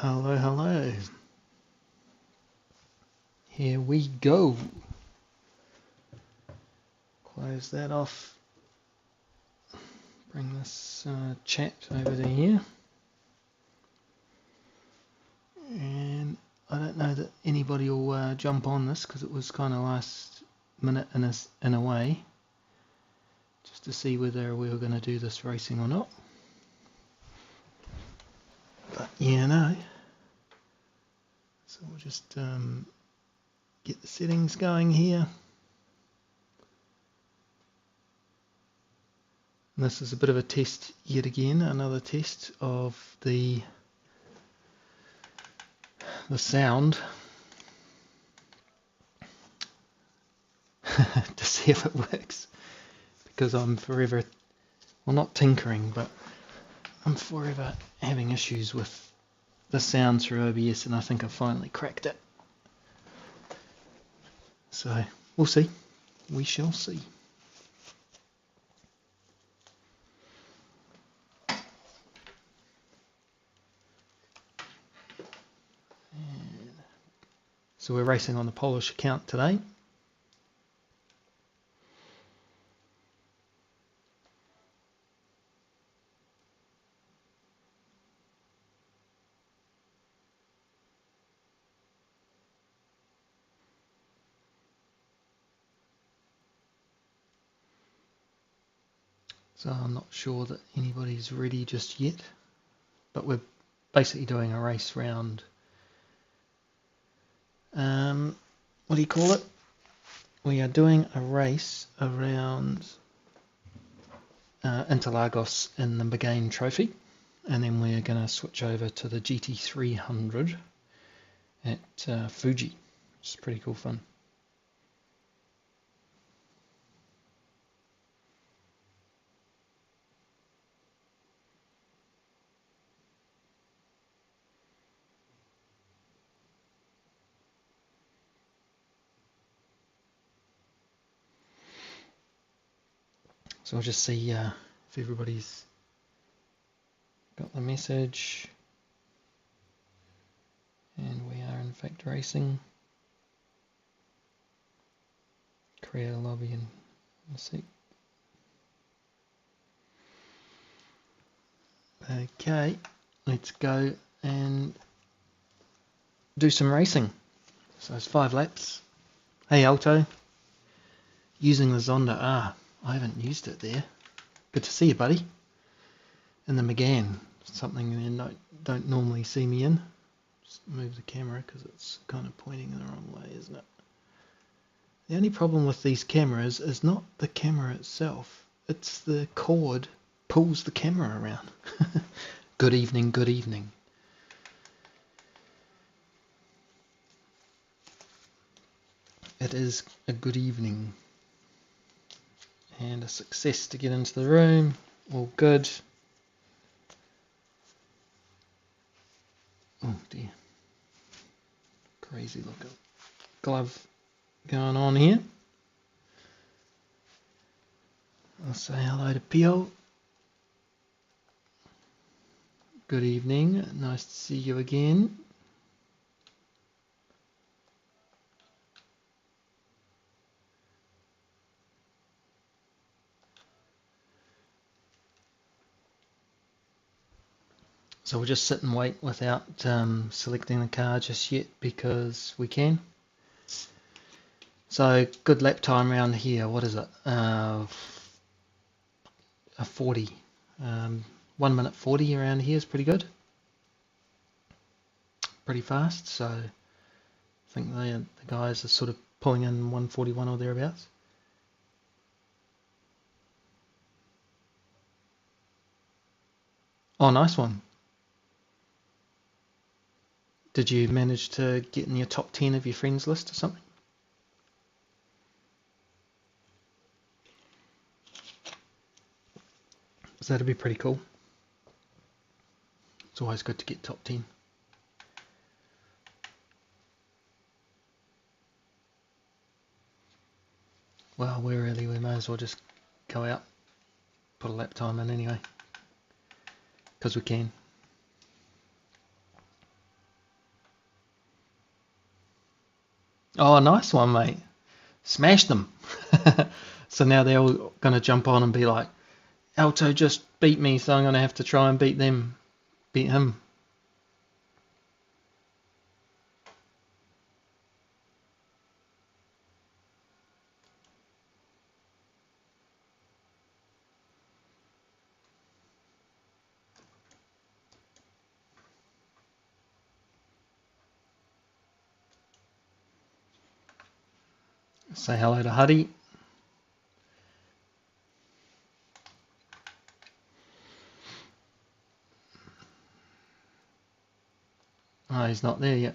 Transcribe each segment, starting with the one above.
Hello, hello. Here we go. Close that off. Bring this chat over to here. And I don't know that anybody will jump on this because it was kind of last minute in a way. Just to see whether we were going to do this racing or not. But yeah, no. So we'll just get the settings going here. And this is a bit of a test yet again, another test of the sound to see if it works, because I'm forever, well, not tinkering, but I'm forever having issues with the sound through OBS, and I think I've finally cracked it. So we'll see. We shall see. So we're racing on the Polish account today. So I'm not sure that anybody's ready just yet, but we're basically doing a race round, what do you call it? We are doing a race around Interlagos in the Bagain Trophy, and then we're going to switch over to the GT300 at Fuji, which is pretty cool fun. So I'll just see if everybody's got the message. And we are in fact racing. Create a lobby and see. Okay, let's go and do some racing. So it's 5 laps. Hey Alto, using the Zonda R. I haven't used it there. Good to see you, buddy. In the McGann, something you don't normally see me in. Just move the camera because it's kind of pointing the wrong way, isn't it? The only problem with these cameras is not the camera itself, it's the cord pulls the camera around. Good evening, good evening. It is a good evening. And a success to get into the room. All good. Oh dear. Crazy looking glove going on here. I'll say hello to Pio. Good evening. Nice to see you again. So we'll just sit and wait without selecting the car just yet because we can. So good lap time around here. What is it? A 40. 1 minute 40 around here is pretty good. Pretty fast. So I think the guys are sort of pulling in 141 or thereabouts. Oh, nice one. Did you manage to get in your top 10 of your friends list or something? So that'd be pretty cool. It's always good to get top 10. Well, we're early, we may as well just go out, put a lap time in anyway, because we can. Oh, nice one, mate. Smashed them. So now they're all going to jump on and be like, Alto just beat me, so I'm going to have to try and beat him. Say hello to Huddy. Oh, he's not there yet.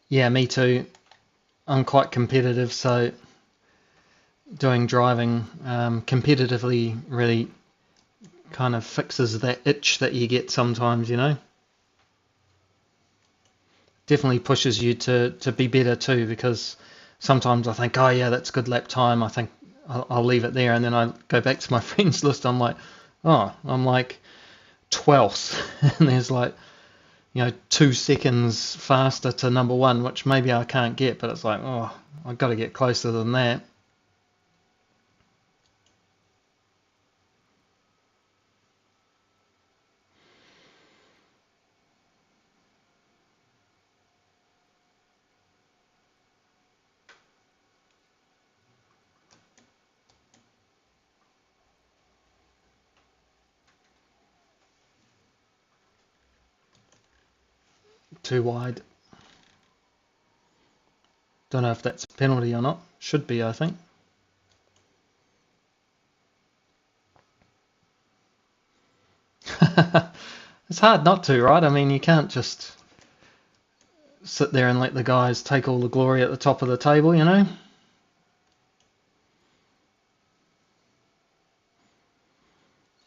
Yeah, me too. I'm quite competitive, so doing driving competitively really kind of fixes that itch that you get sometimes, you know. Definitely pushes you to be better too, because sometimes I think, oh yeah, that's good lap time. I think I'll leave it there, and then I go back to my friends list. I'm like, oh, I'm like 12th, and there's like, 2 seconds faster to number one, which maybe I can't get, but it's like, oh, I've got to get closer than that. Too wide. Don't know if that's a penalty or not. Should be, I think. It's hard not to, right? I mean, you can't just sit there and let the guys take all the glory at the top of the table, you know?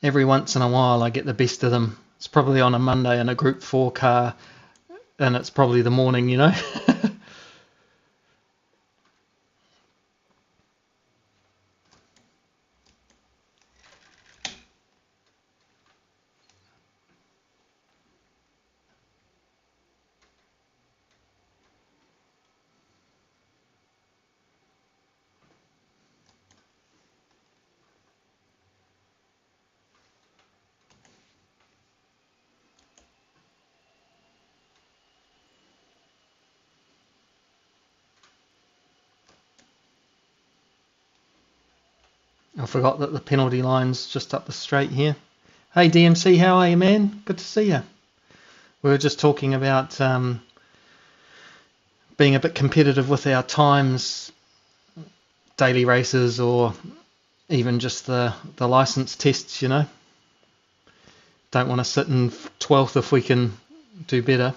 Every once in a while I get the best of them. It's probably on a Monday in a Group 4 car, and it's probably the morning, you know? I forgot that the penalty line's just up the straight here. Hey DMC, how are you, man? Good to see you. We were just talking about being a bit competitive with our times, daily races, or even just the license tests, you know. Don't want to sit in 12th if we can do better.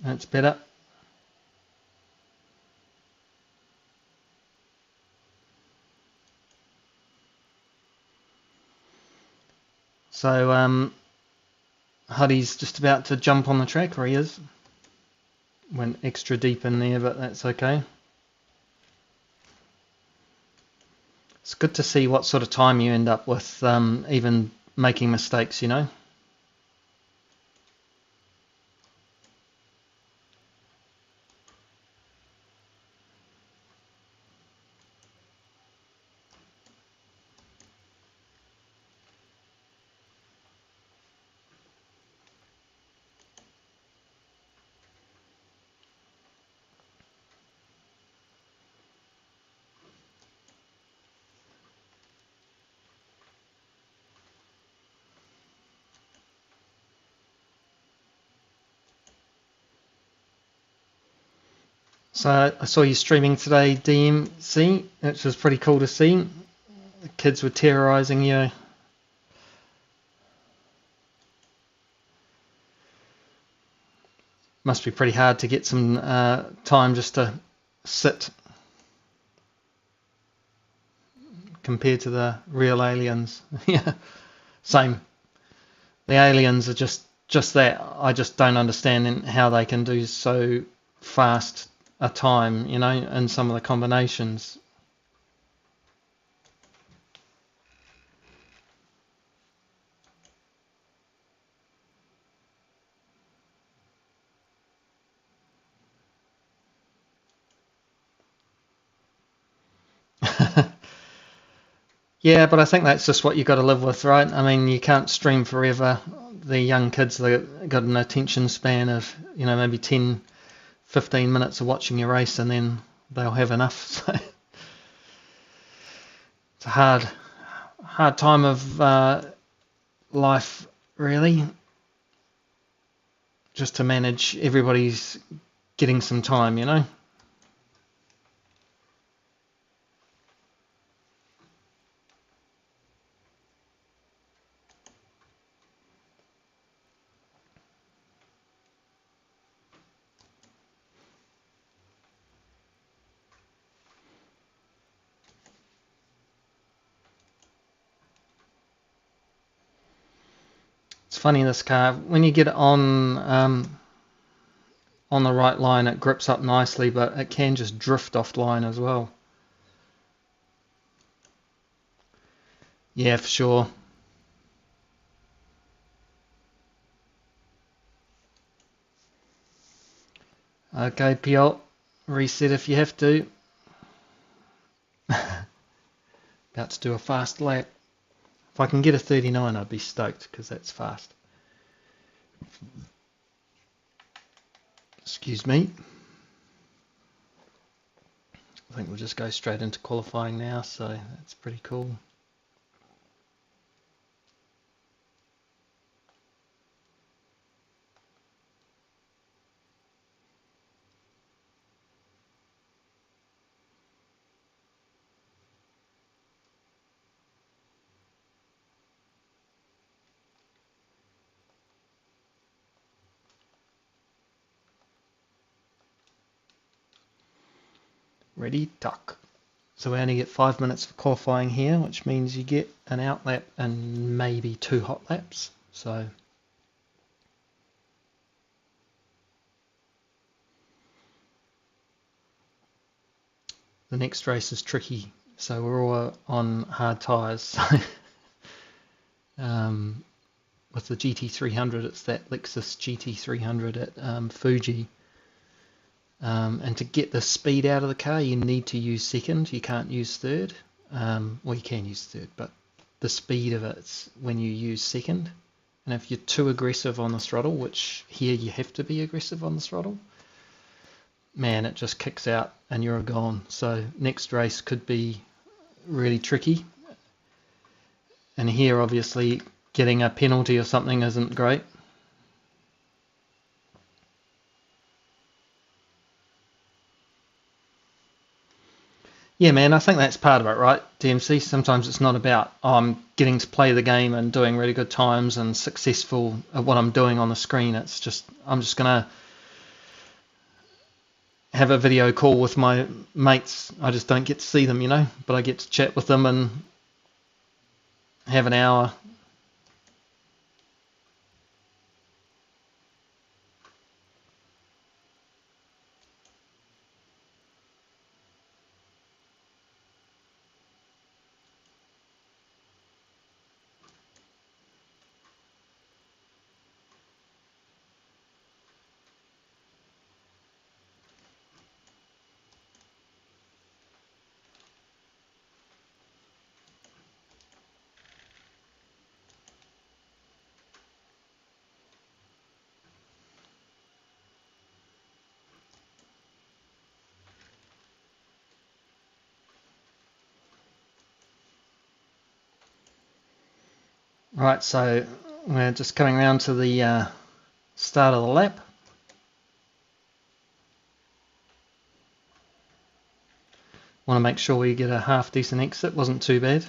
That's better. So Huddy's just about to jump on the track, or he is. Went extra deep in there, but that's okay. It's good to see what sort of time you end up with, even making mistakes, you know. So I saw you streaming today, DMC, which was pretty cool to see. The kids were terrorising you. Must be pretty hard to get some time just to sit compared to the real aliens. Yeah. Same. The aliens are just that. I just don't understand how they can do so fast a time, you know, in some of the combinations. Yeah, but I think that's just what you got to live with, right? I mean, you can't stream forever. The young kids, they've got an attention span of, you know, maybe 10, 15 minutes of watching your race, and then they'll have enough. So it's a hard time of life, really, just to manage everybody's getting some time, you know. It's funny, this car, when you get it on the right line, it grips up nicely, but it can just drift offline as well. Yeah, for sure. Okay, PL, reset if you have to. About to do a fast lap. If I can get a 39, I'd be stoked, because that's fast. Excuse me. I think we'll just go straight into qualifying now, so that's pretty cool. Ready, tuck. So we only get 5 minutes for qualifying here, which means you get an out lap and maybe 2 hot laps. So the next race is tricky. So we're all on hard tyres. With the GT300, it's that Lexus GT300 at Fuji. And to get the speed out of the car, you need to use second. You can't use third. Well, you can use third, but the speed of it's when you use second. And if you're too aggressive on the throttle, which here you have to be aggressive on the throttle, man, it just kicks out and you're gone. So next race could be really tricky. And here, obviously, getting a penalty or something isn't great. Yeah, man, I think that's part of it, right, DMC? Sometimes it's not about, oh, I'm getting to play the game and doing really good times and successful at what I'm doing on the screen. It's just, I'm just going to have a video call with my mates. I just don't get to see them, you know, but I get to chat with them and have an hour. Right, so we're just coming around to the start of the lap. Want to make sure we get a half decent exit. Wasn't too bad.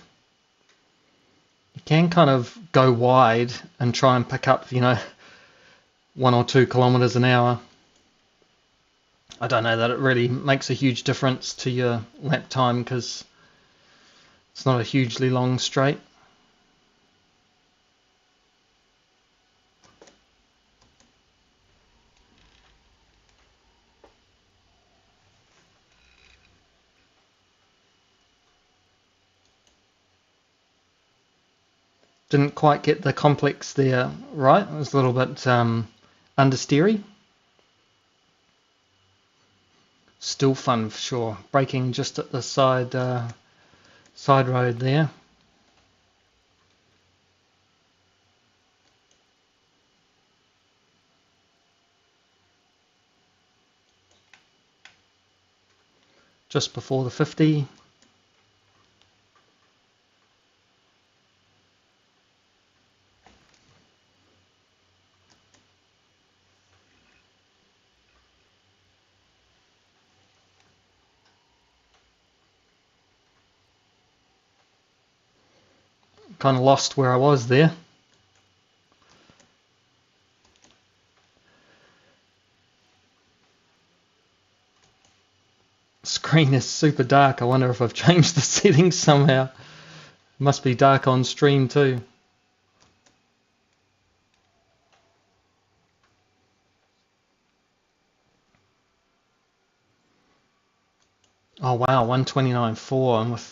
You can kind of go wide and try and pick up, you know, 1 or 2 kilometers an hour. I don't know that it really makes a huge difference to your lap time because it's not a hugely long straight. Didn't quite get the complex there right. It was a little bit understeery. Still fun for sure. Braking just at the side road there. Just before the 50. Kind of lost where I was there. Screen is super dark. I wonder if I've changed the settings somehow. Must be dark on stream too. Oh wow, 129.4 and with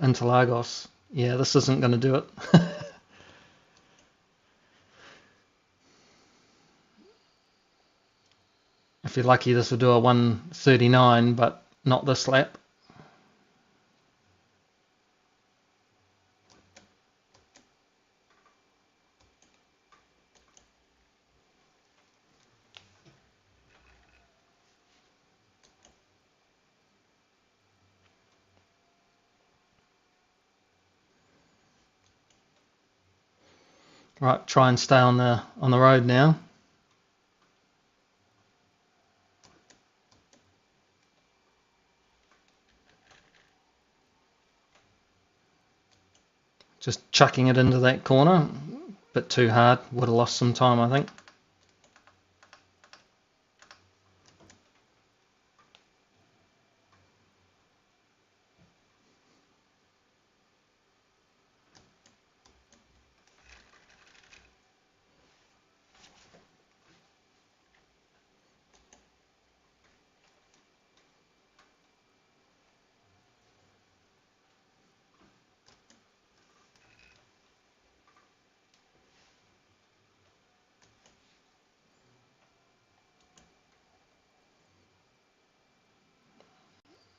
Interlagos. Yeah, this isn't going to do it. If you're lucky, this will do a 139, but not this lap. Right, try and stay on the road now. Just chucking it into that corner. Bit too hard. Would have lost some time, I think.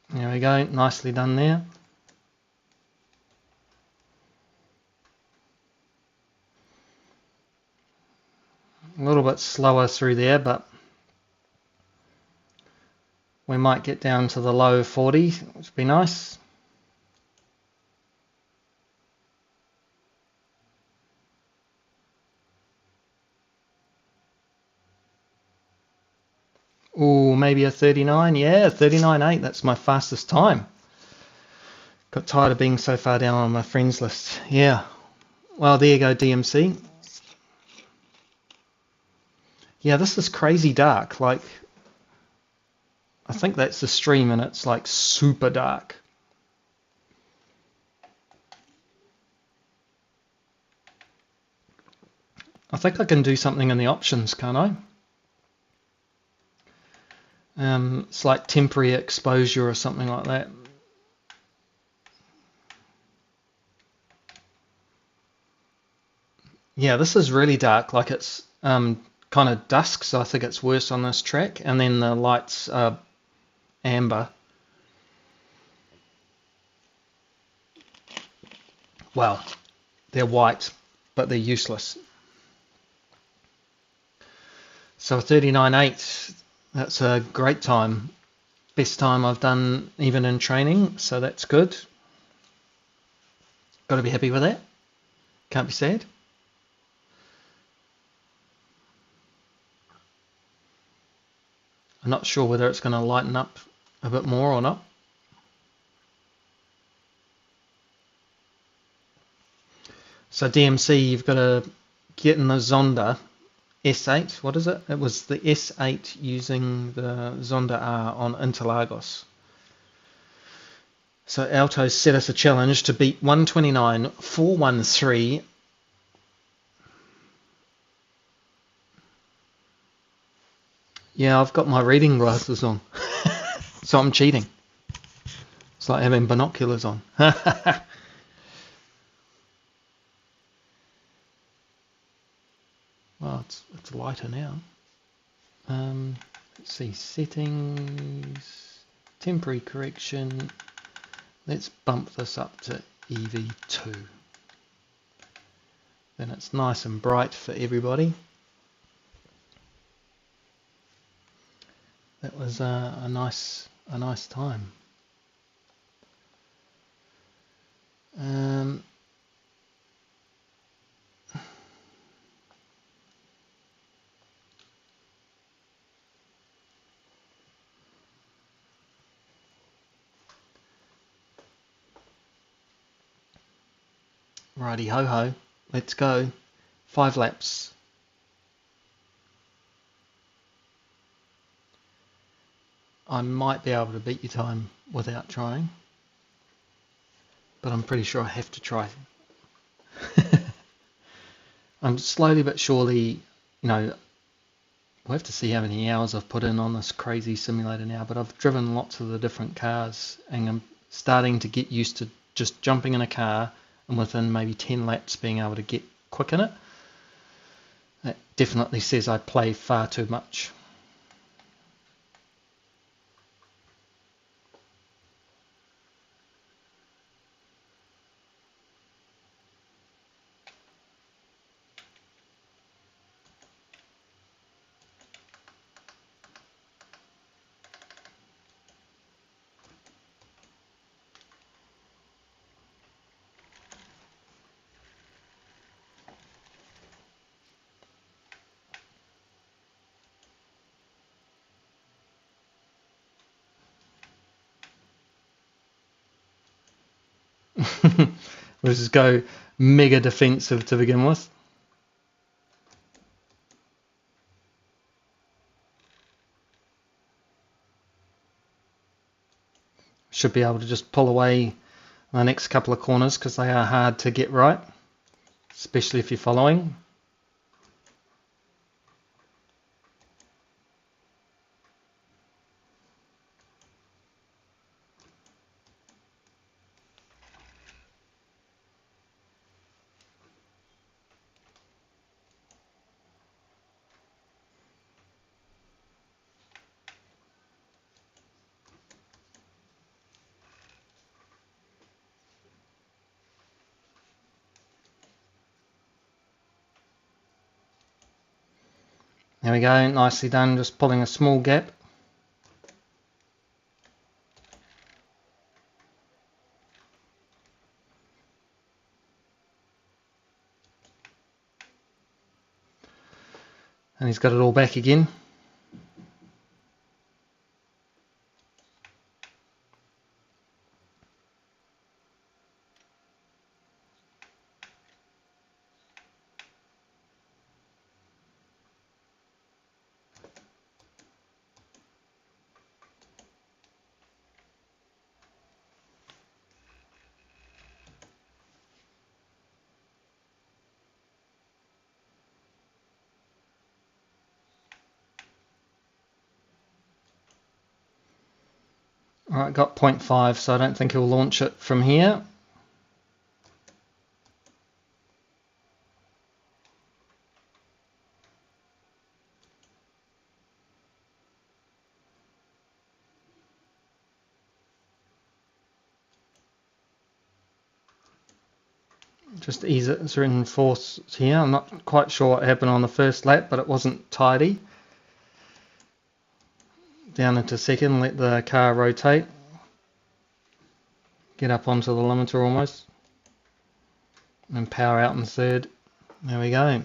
There we go, nicely done there. A little bit slower through there, but we might get down to the low 40, which would be nice. Ooh, maybe a 39. Yeah, 39.8. That's my fastest time. Got tired of being so far down on my friends list. Yeah. Well, there you go, DMC. Yeah, this is crazy dark. Like, I think that's the stream and it's like super dark. I think I can do something in the options, can't I? It's like temporary exposure or something like that. Yeah, this is really dark, like it's kind of dusk, so I think it's worse on this track. And then the lights are amber. Well, they're white, but they're useless. So 39.8, that's a great time. Best time I've done even in training, so that's good. Got to be happy with that. Can't be sad. I'm not sure whether it's going to lighten up a bit more or not. So DMC, you've got to get in the Zonda S8. What is it? It was the S8 using the Zonda R on Interlagos. So Alto set us a challenge to beat 129.413. Yeah, I've got my reading glasses on, so I'm cheating. It's like having binoculars on. Well, it's lighter now. Let's see, settings, temporary correction. Let's bump this up to EV2. Then it's nice and bright for everybody. That was a nice time. Righty ho ho, let's go. 5 laps. I might be able to beat your time without trying, but I'm pretty sure I have to try. I'm slowly but surely, we'll have to see how many hours I've put in on this crazy simulator now, but I've driven lots of the different cars and I'm starting to get used to just jumping in a car and within maybe 10 laps being able to get quick in it. That definitely says I play far too much. Let's just go mega defensive to begin with. Should be able to just pull away the next couple of corners because they are hard to get right, especially if you're following. There we go, nicely done, just pulling a small gap. And he's got it all back again. Alright, got 0.5, so I don't think he'll launch it from here. Just ease it through in force here. I'm not quite sure what happened on the first lap, but it wasn't tidy. Down into second, let the car rotate. Get up onto the limiter almost. And power out in third. There we go.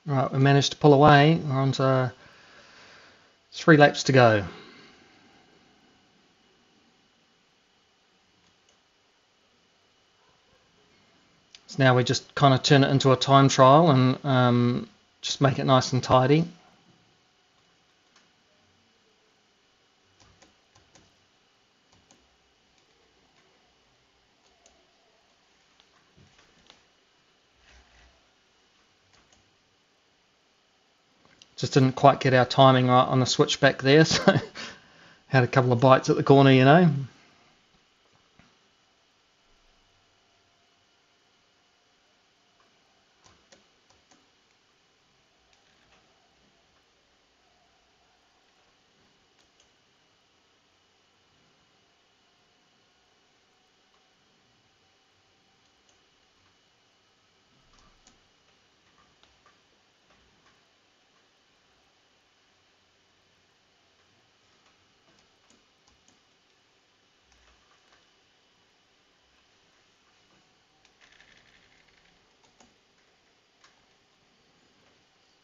Right, we managed to pull away. We're on to 3 laps to go. So now we just kind of turn it into a time trial and just make it nice and tidy. Just didn't quite get our timing right on the switchback there, so had a couple of bites at the corner, you know.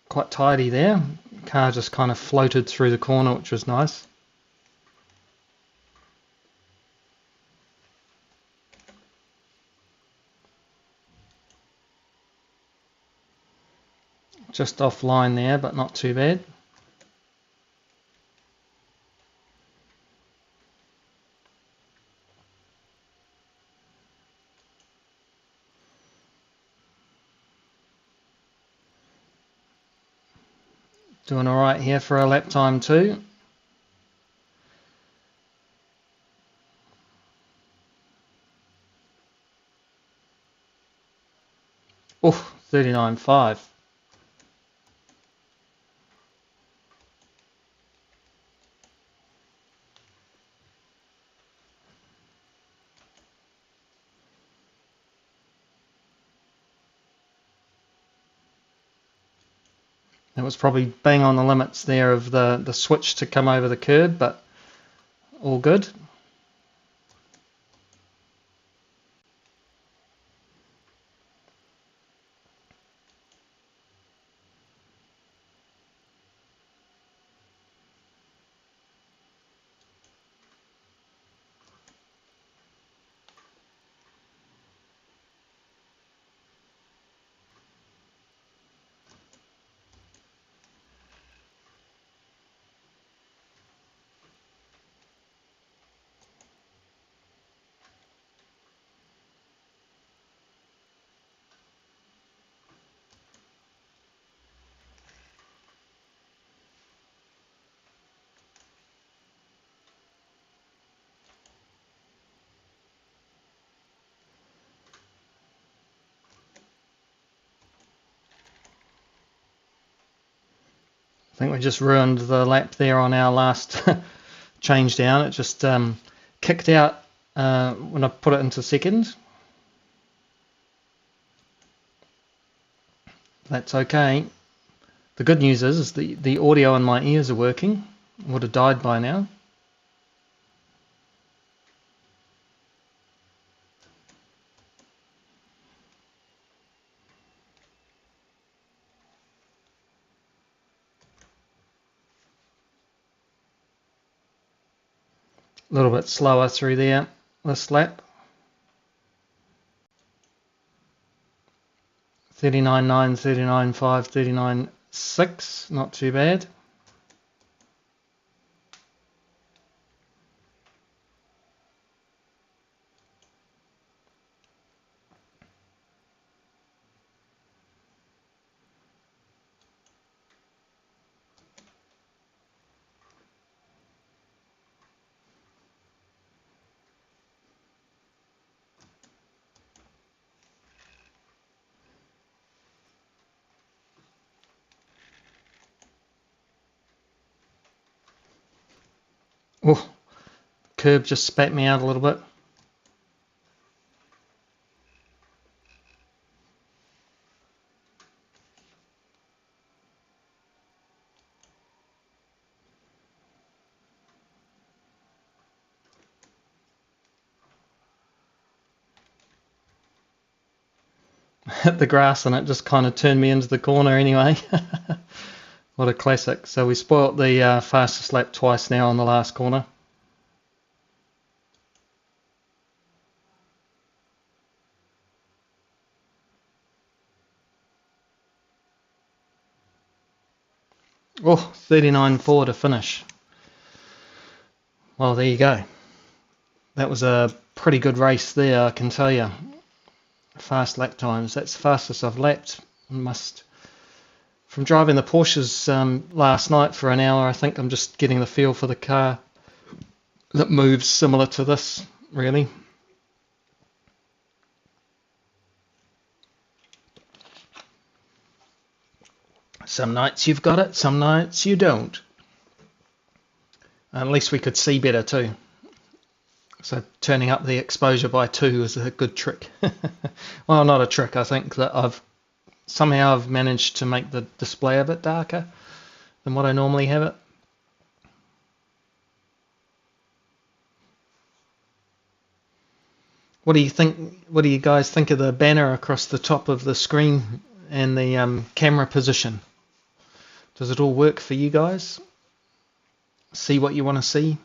Quite tidy there. Car just kind of floated through the corner, which was nice. Just offline there, but not too bad. Doing alright here for a lap time too. Oh, 39.5. It was probably bang on the limits there of the switch to come over the curb, but all good. I think we just ruined the lap there on our last change down. It just kicked out when I put it into second. That's okay. The good news is the audio in my ears are working. Would have died by now. A little bit slower through there this lap. 39.9, 39.5, 39.6, not too bad. Oh, curb just spat me out a little bit. Hit the grass and it just kind of turned me into the corner anyway. What a classic. So we spoilt the fastest lap twice now on the last corner. Oh, 39.4 to finish. Well, there you go. That was a pretty good race there, I can tell you. Fast lap times. That's the fastest I've lapped. Must From driving the Porsches last night for an hour, I think I'm just getting the feel for the car that moves similar to this, really. Some nights you've got it, some nights you don't. At least we could see better too. So turning up the exposure by 2 is a good trick. Well, not a trick. I think that I've managed to make the display a bit darker than what I normally have it. What do you think? What do you guys think of the banner across the top of the screen and the camera position? Does it all work for you guys? See what you want to see?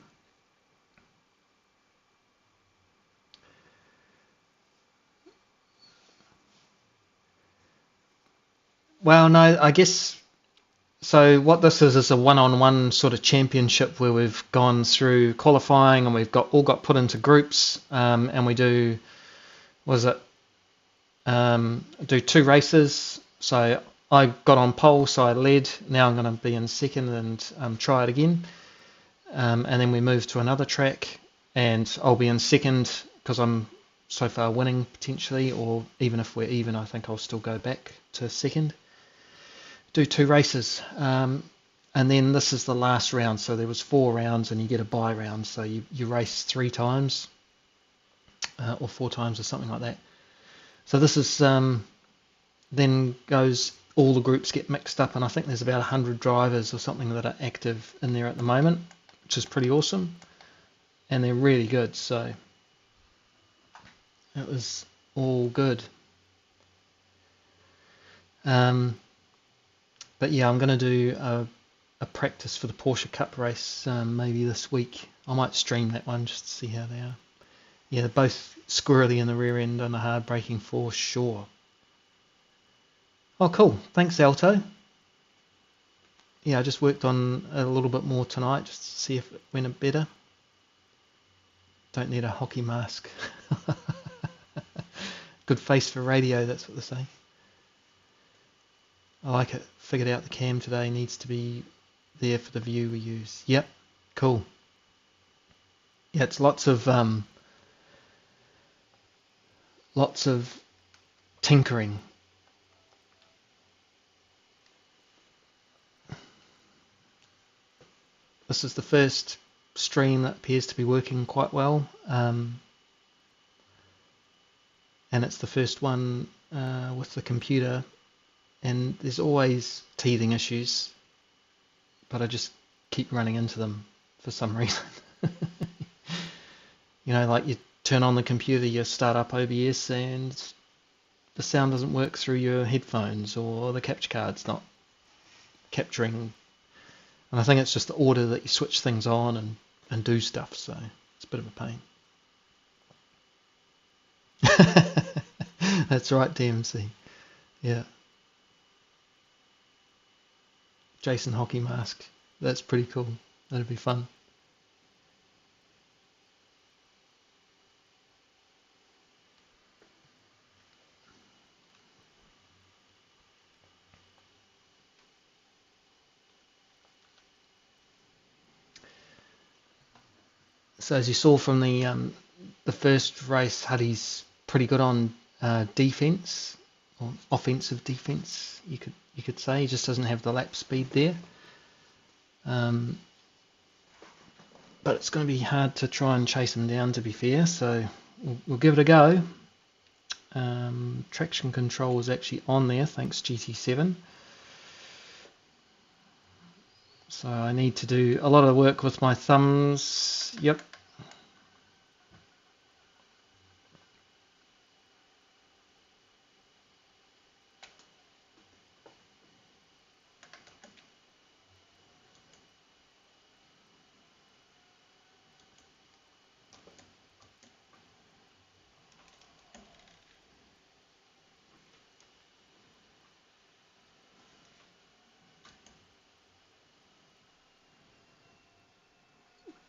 Well, no, I guess so. What this is a one-on-one sort of championship where we've gone through qualifying and we've all got put into groups, and we do do 2 races. So I got on pole, so I led. Now I'm going to be in second and try it again, and then we move to another track, and I'll be in second because I'm so far winning potentially, or even if we're even, I think I'll still go back to second. Do 2 races, and then this is the last round. So there was 4 rounds, and you get a bye round. So you race 3 times, or 4 times, or something like that. So this is then goes. All the groups get mixed up, and I think there's about 100 drivers or something that are active in there at the moment, which is pretty awesome, and they're really good. So it was all good. But yeah, I'm going to do a practice for the Porsche Cup race maybe this week. I might stream that one just to see how they are. Yeah, they're both squirrely in the rear end and a hard braking for sure. Oh, cool. Thanks, Alto. Yeah, I just worked on a little bit more tonight just to see if it went a better. Don't need a hockey mask. Good face for radio, that's what they say. I like it. Figured out the cam today needs to be there for the view we use. Yep, cool. Yeah, it's lots of tinkering. This is the first stream that appears to be working quite well, and it's the first one with the computer. And there's always teething issues, but I just keep running into them for some reason. You know, like you turn on the computer, you start up OBS, and the sound doesn't work through your headphones, or the capture card's not capturing. And I think it's just the order that you switch things on and do stuff, so it's a bit of a pain. That's right, DMC. Yeah. Jason hockey mask. That's pretty cool. That'd be fun. So as you saw from the first race, Huddy's pretty good on defense, or offensive defense, you could say. He just doesn't have the lap speed there. But it's going to be hard to try and chase him down, to be fair, so we'll give it a go. Traction control is actually on there, thanks GT7. So I need to do a lot of work with my thumbs. Yep.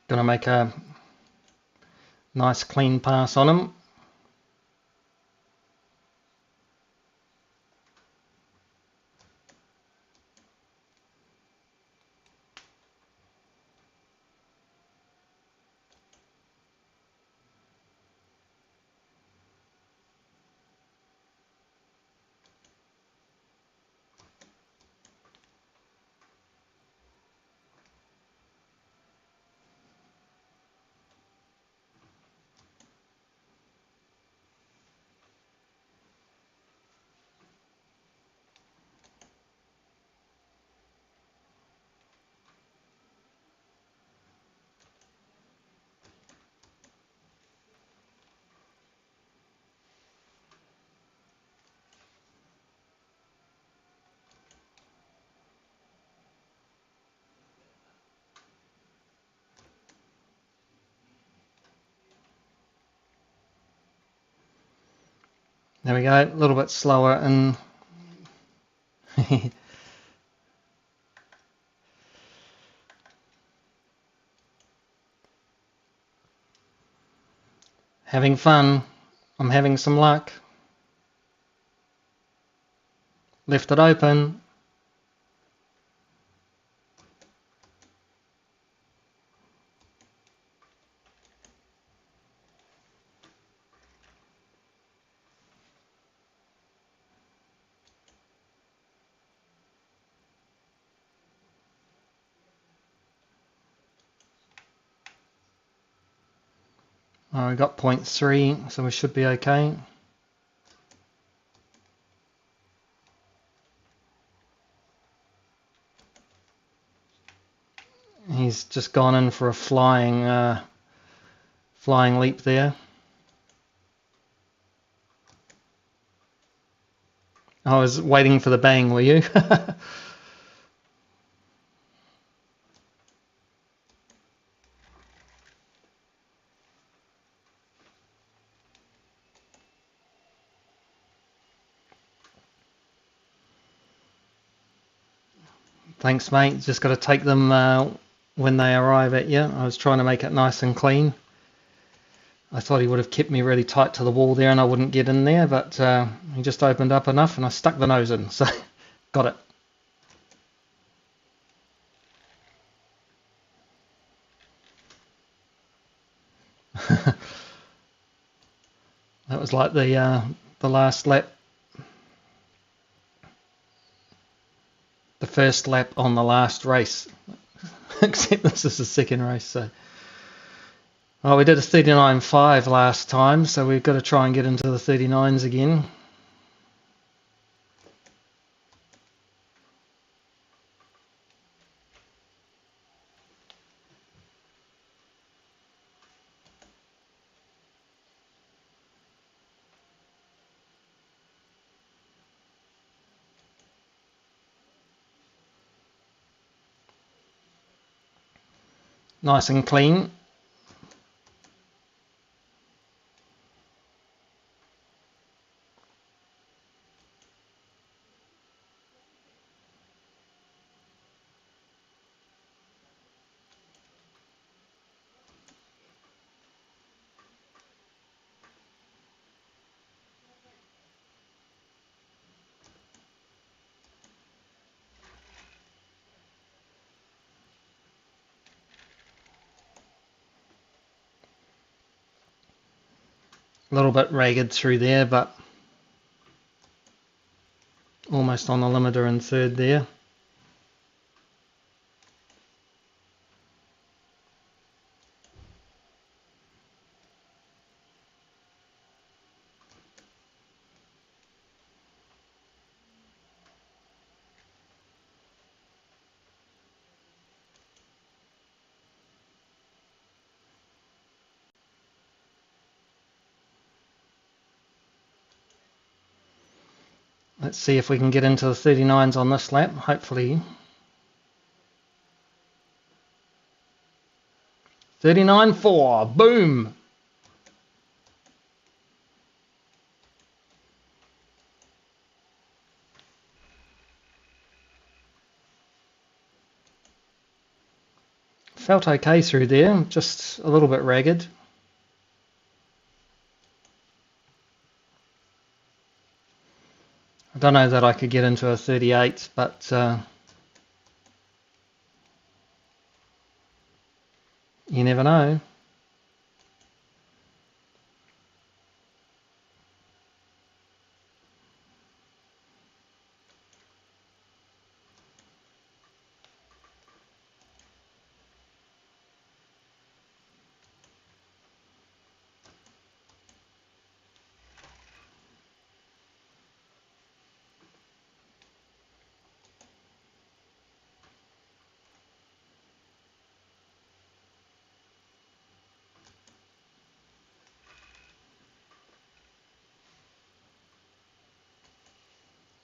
Gonna make a nice clean pass on him. There we go, a little bit slower and having fun. I'm having some luck. Left it open. Oh, we got 0.3, so we should be okay. He's just gone in for a flying leap there. I was waiting for the bang, were you? Thanks, mate. Just got to take them when they arrive at you. I was trying to make it nice and clean. I thought he would have kept me really tight to the wall there and I wouldn't get in there, but he just opened up enough and I stuck the nose in, so got it. That was like the last lap, the first lap on the last race, except this is the second race. So, oh, we did a 39.5 last time, so we've got to try and get into the 39s again. Nice and clean. A little bit ragged through there, but almost on the limiter in third there. Let's see if we can get into the 39s on this lap, hopefully. 39.4, boom! Felt okay through there, just a little bit ragged. I don't know that I could get into a 38, but you never know.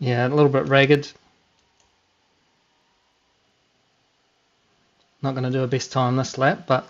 Yeah, a little bit ragged. Not going to do a best time this lap, but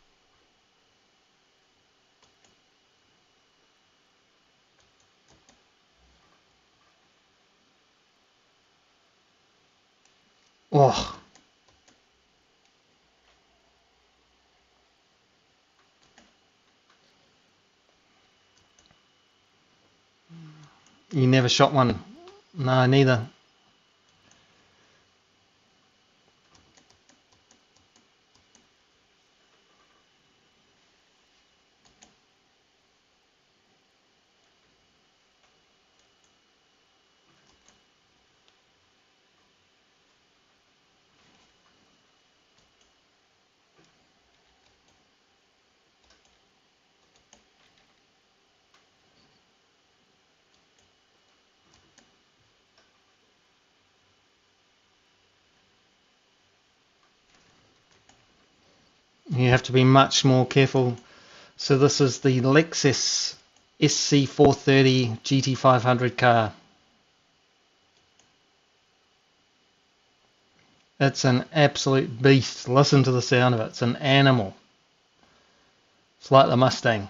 Oh. You never shot one? No, neither. You have to be much more careful. So this is the Lexus SC430 GT500 car. It's an absolute beast. Listen to the sound of it. It's an animal. It's like the Mustang.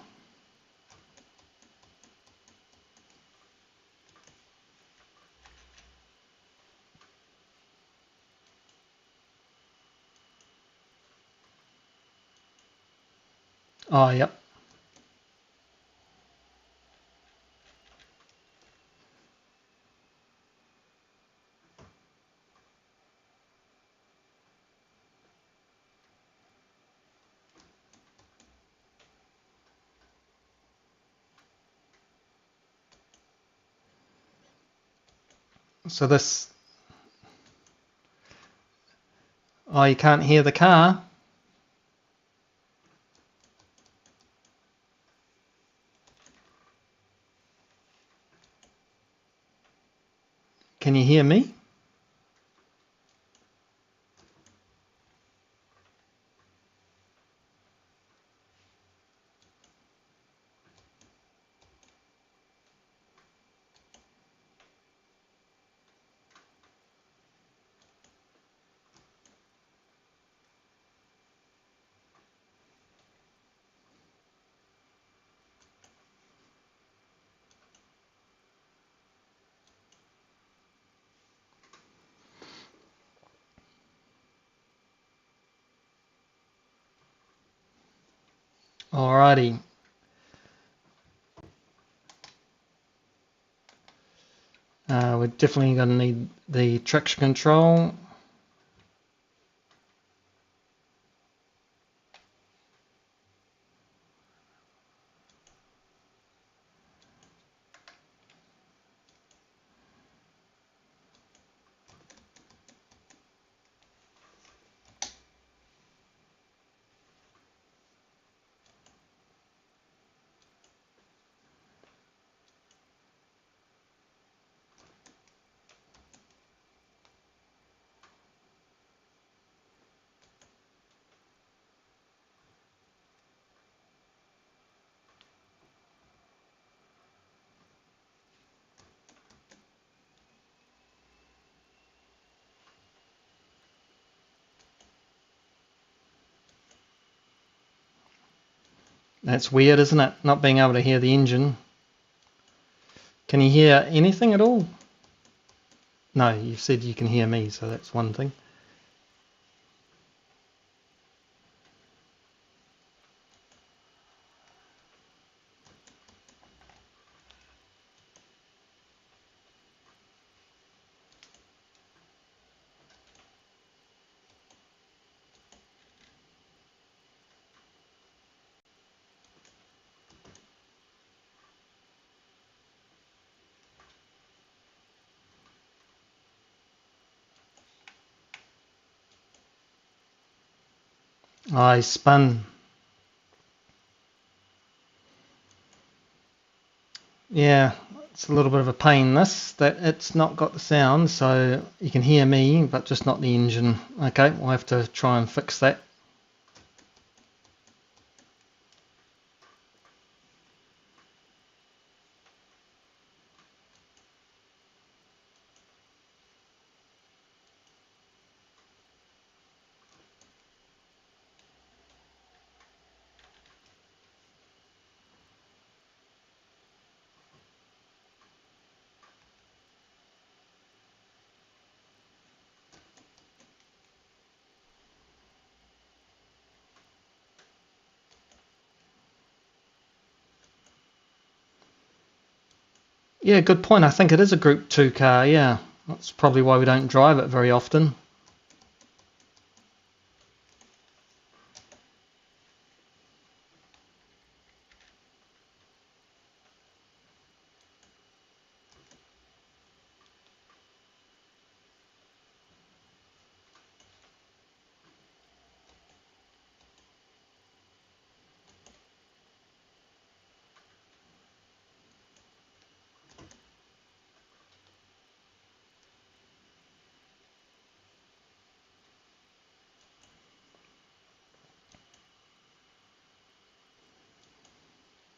Oh, yep. So this... Oh, you can't hear the car? Can you hear me? Alrighty. We're definitely going to need the traction control. That's weird, isn't it? Not being able to hear the engine. Can you hear anything at all? No, you said you can hear me, so that's one thing. I spun. Yeah, it's a little bit of a pain this, that it's not got the sound, so you can hear me, but just not the engine. Okay, we'll have to try and fix that. Yeah, good point. I think it is a Group 2 car, yeah. That's probably why we don't drive it very often.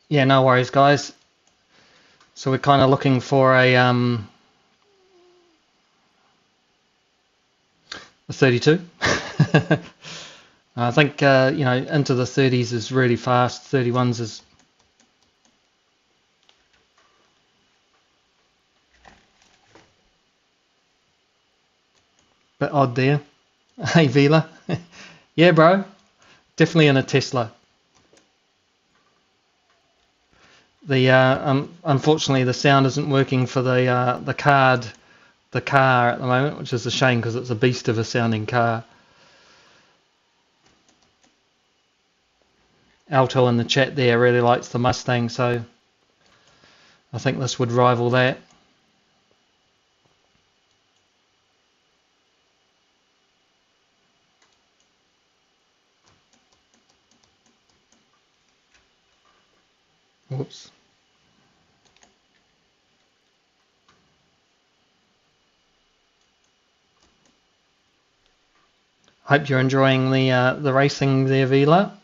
Yeah, no worries, guys. So we're kind of looking for a 32. I think into the 30s is really fast. 31s is a bit odd there. Hey Vila. Yeah, bro. Definitely in a Tesla. The unfortunately the sound isn't working for the car at the moment, which is a shame because it's a beast of a sounding car. Alto in the chat there really likes the Mustang, so I think this would rival that. Whoops. Hope you're enjoying the racing there, Vila.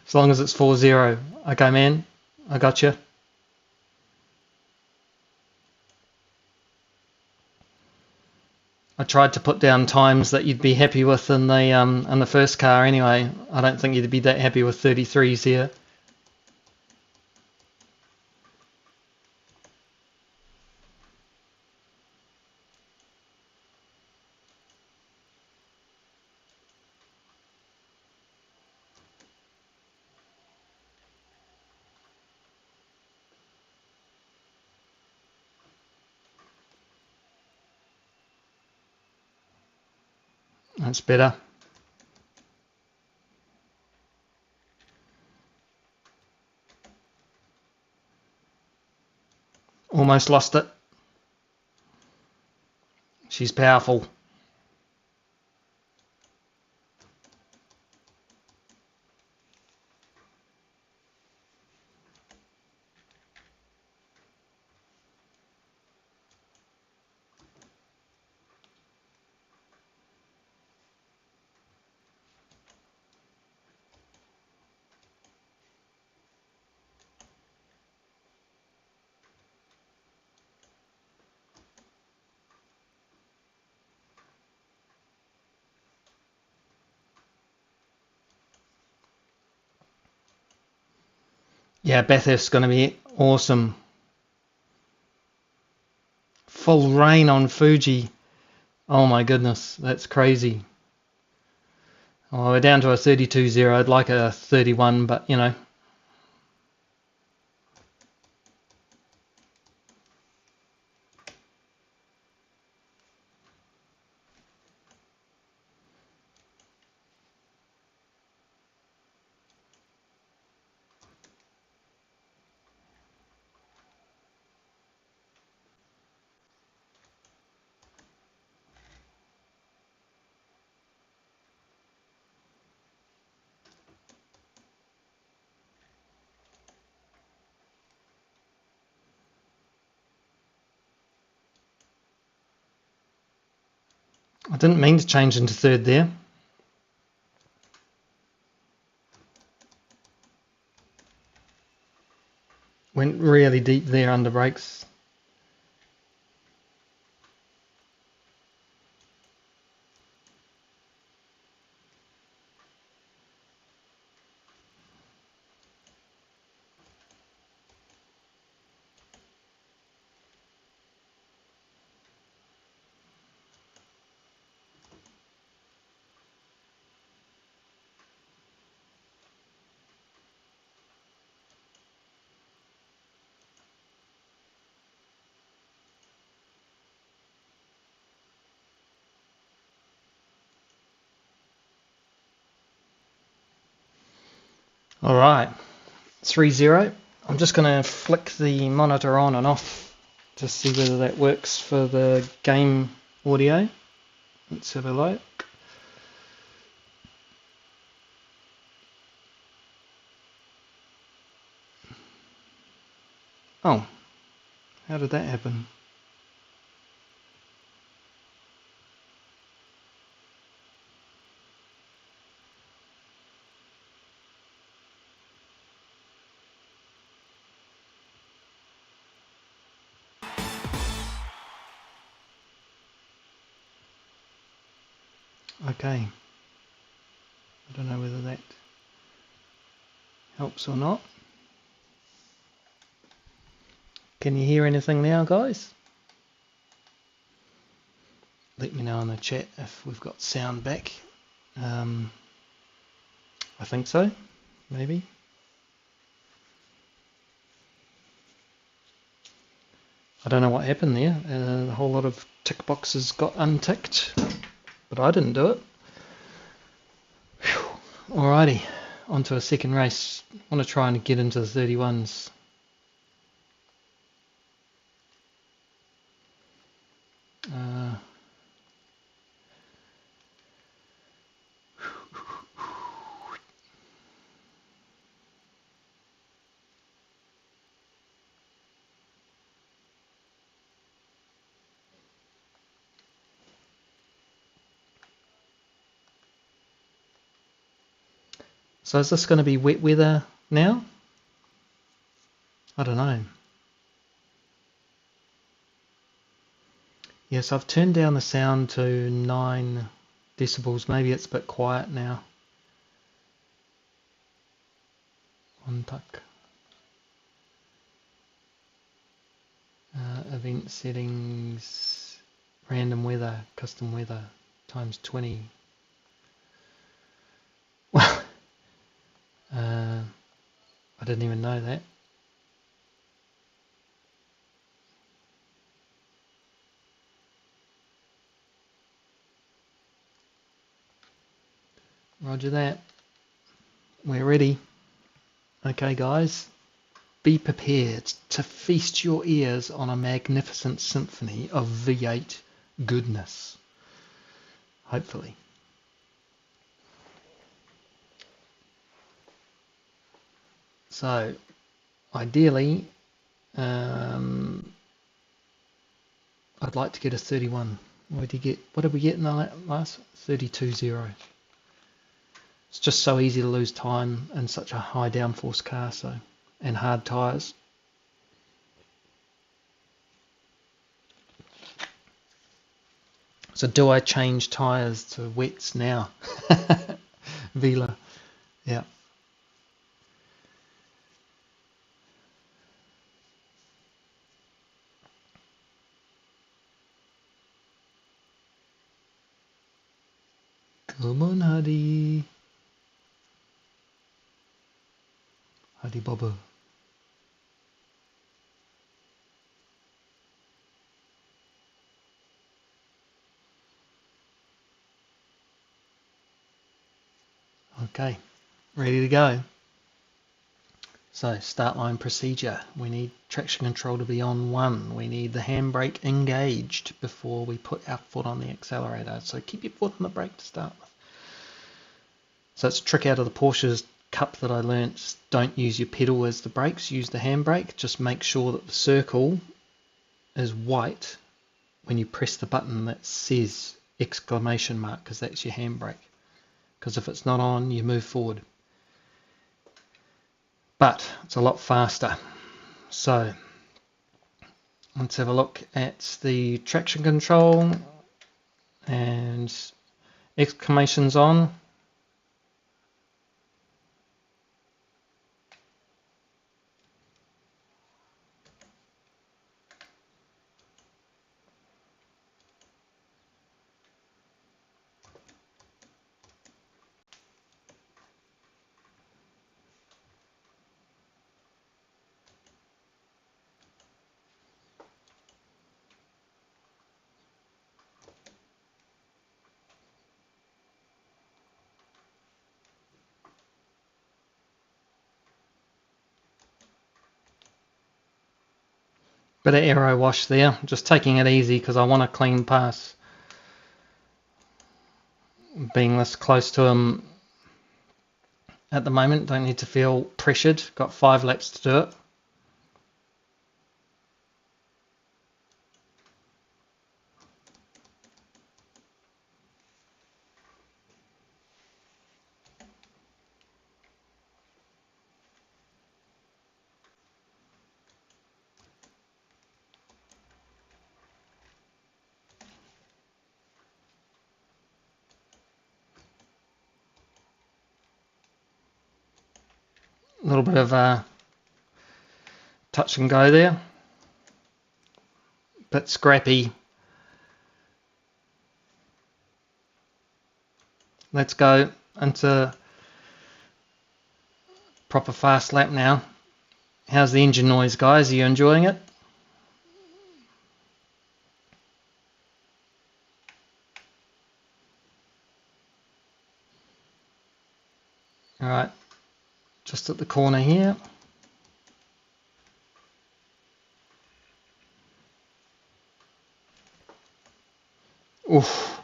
As long as it's 4-0. Okay, man. I got you. I tried to put down times that you'd be happy with in the first car anyway. I don't think you'd be that happy with 33s here. That's better. Almost lost it. She's powerful. Yeah, Bathurst's going to be awesome. Full rain on Fuji. Oh my goodness, that's crazy. Oh, we're down to a 32-0. I'd like a 31, but you know. I didn't mean to change into third there. Went really deep there under brakes. Alright, 3-0. I'm just going to flick the monitor on and off to see whether that works for the game audio. Let's have a look. Oh, how did that happen? Okay, I don't know whether that helps or not. Can you hear anything now, guys? Let me know in the chat if we've got sound back. I think so, maybe. I don't know what happened there. A whole lot of tick boxes got unticked, but I didn't do it. Whew. Alrighty, on to a second race. I want to try and get into the 31s. So is this going to be wet weather now? I don't know. Yes, I've turned down the sound to 9 decibels. Maybe it's a bit quiet now. On tuck. Event settings, random weather, custom weather, times 20. Well, I didn't even know that. Roger that. We're ready. Okay, guys. Be prepared to feast your ears on a magnificent symphony of V8 goodness. Hopefully. So, ideally, I'd like to get a 31. What did we get in the last? 32.0. It's just so easy to lose time in such a high downforce car, and hard tyres. So do I change tyres to wets now? Vila, yeah. Come on, Huddy. Huddy Bobber. Okay, ready to go. So start line procedure. We need traction control to be on 1. We need the handbrake engaged before we put our foot on the accelerator. So keep your foot on the brake to start with. So it's a trick out of the Porsche's Cup that I learnt. Don't use your pedal as the brakes, use the handbrake. Just make sure that the circle is white when you press the button that says exclamation mark, because that's your handbrake. Because if it's not on, you move forward. But it's a lot faster. So let's have a look at the traction control, and exclamations on. Bit of aero wash there, just taking it easy because I want a clean pass. Being this close to him at the moment, don't need to feel pressured. Got 5 laps to do it. A little bit of touch and go there. Bit scrappy. Let's go into proper fast lap now. How's the engine noise, guys? Are you enjoying it? Alright, just at the corner here. Oof.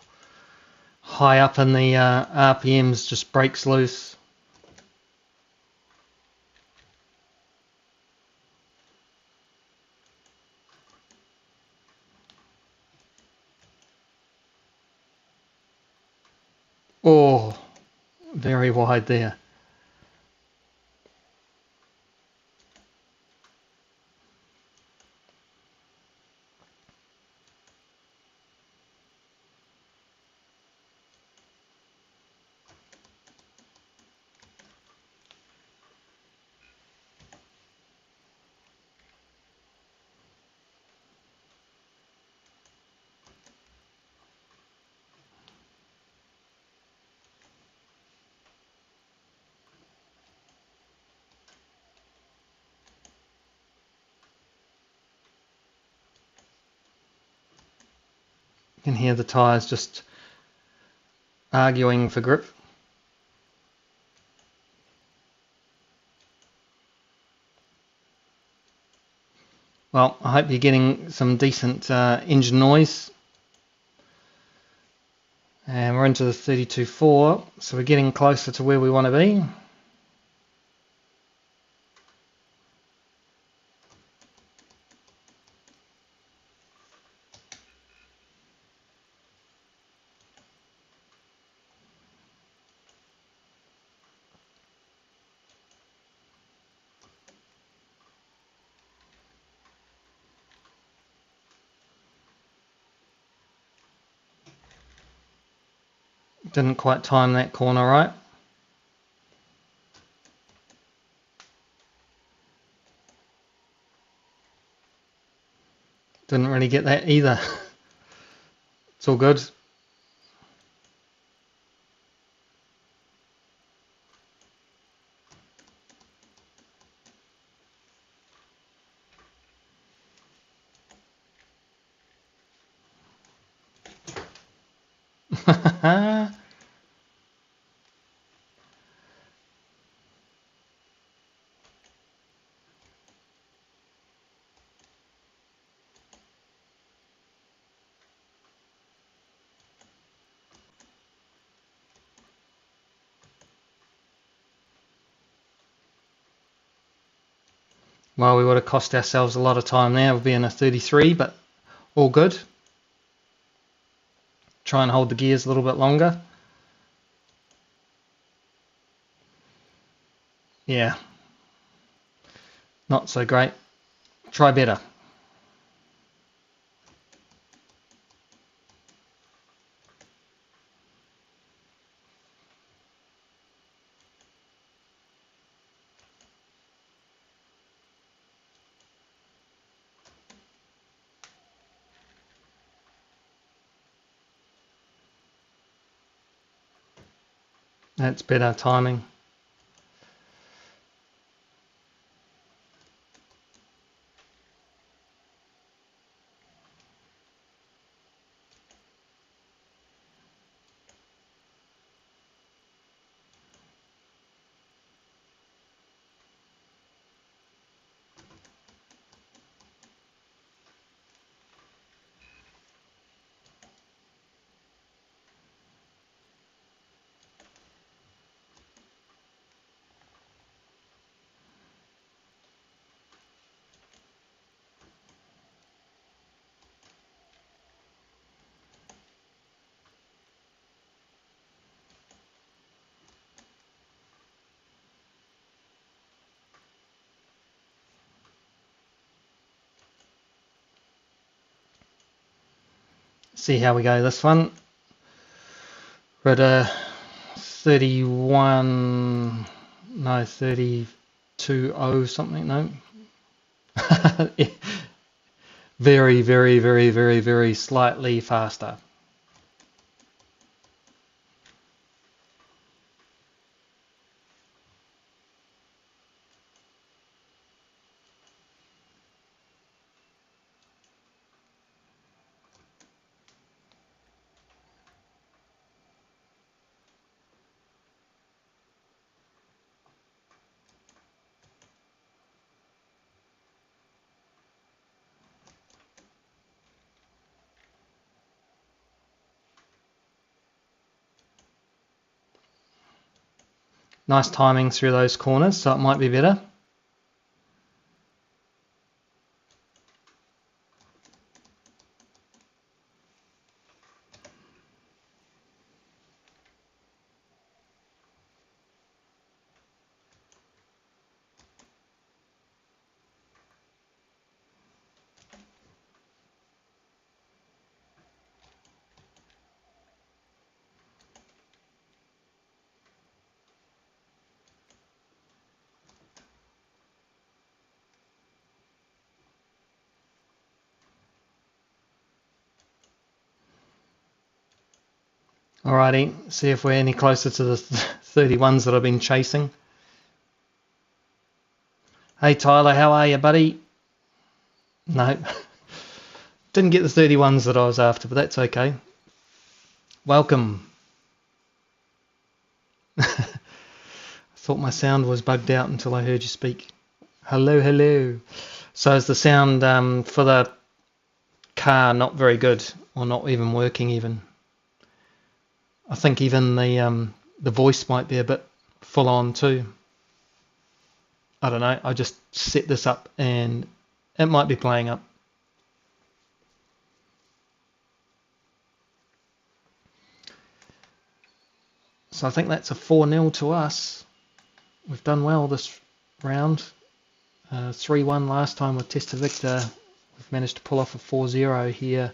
High up in the RPMs, just breaks loose. Oh, very wide there. You can hear the tyres just arguing for grip. Well, I hope you're getting some decent engine noise. And we're into the 32.4, so we're getting closer to where we want to be. Didn't quite time that corner right. Didn't really get that either. It's all good. Well, we would have cost ourselves a lot of time there. We'll be in a 33, but all good. Try and hold the gears a little bit longer. Yeah. Not so great. Try better. That's better timing. see how we go this one. We're at a 31, no, 32.0 something, no. Very, very, very, very, very slightly faster. Nice timing through those corners, so it might be better. Alrighty, see if we're any closer to the 31s that I've been chasing. Hey Tyler, how are you, buddy? No, didn't get the 31s that I was after, but that's okay. Welcome. I thought my sound was bugged out until I heard you speak. Hello, hello. So is the sound for the car not very good, or not even working even? I think even the voice might be a bit full on too. I don't know. I just set this up and it might be playing up. So I think that's a 4-0 to us. We've done well this round. 3-1 last time with Testa Victor. We've managed to pull off a 4-0 here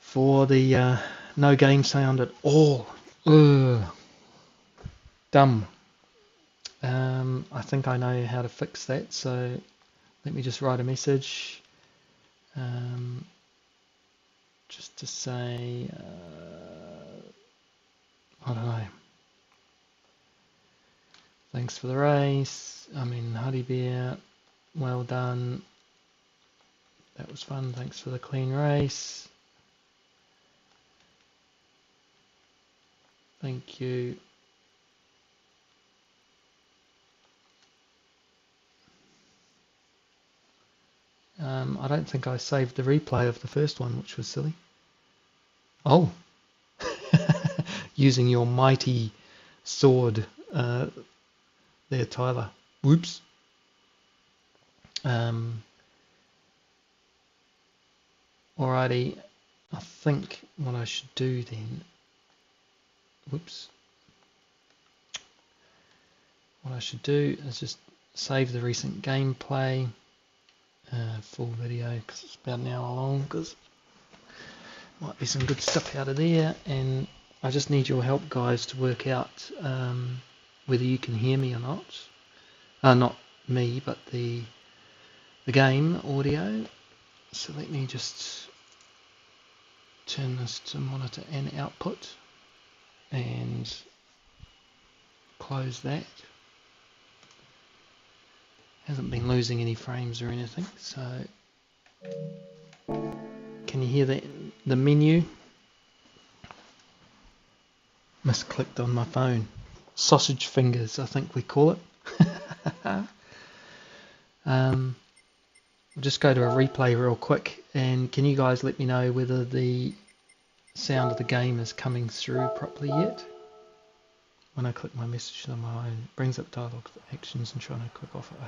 for the no game sound at all. Ugh. Dumb. I think I know how to fix that, so let me just write a message just to say I don't know, thanks for the race, I mean Huddy Bear, well done, that was fun, thanks for the clean race, thank you. I don't think I saved the replay of the first one, which was silly. Oh, using your mighty sword there, Tyler. Whoops. Alrighty, I think what I should do then, whoops, what I should do is just save the recent gameplay, full video, because it's about an hour long, because might be some good stuff out of there, and I just need your help, guys, to work out whether you can hear me or not. Not me, but the game audio. So let me just turn this to monitor and output and close that. Hasn't been losing any frames or anything, so can you hear the menu? Misclicked on my phone. Sausage fingers, I think we call it. We'll just go to a replay real quick, and can you guys let me know whether the sound of the game is coming through properly yet? When I click my message on my own, it brings up dialogue actions and trying to click off it.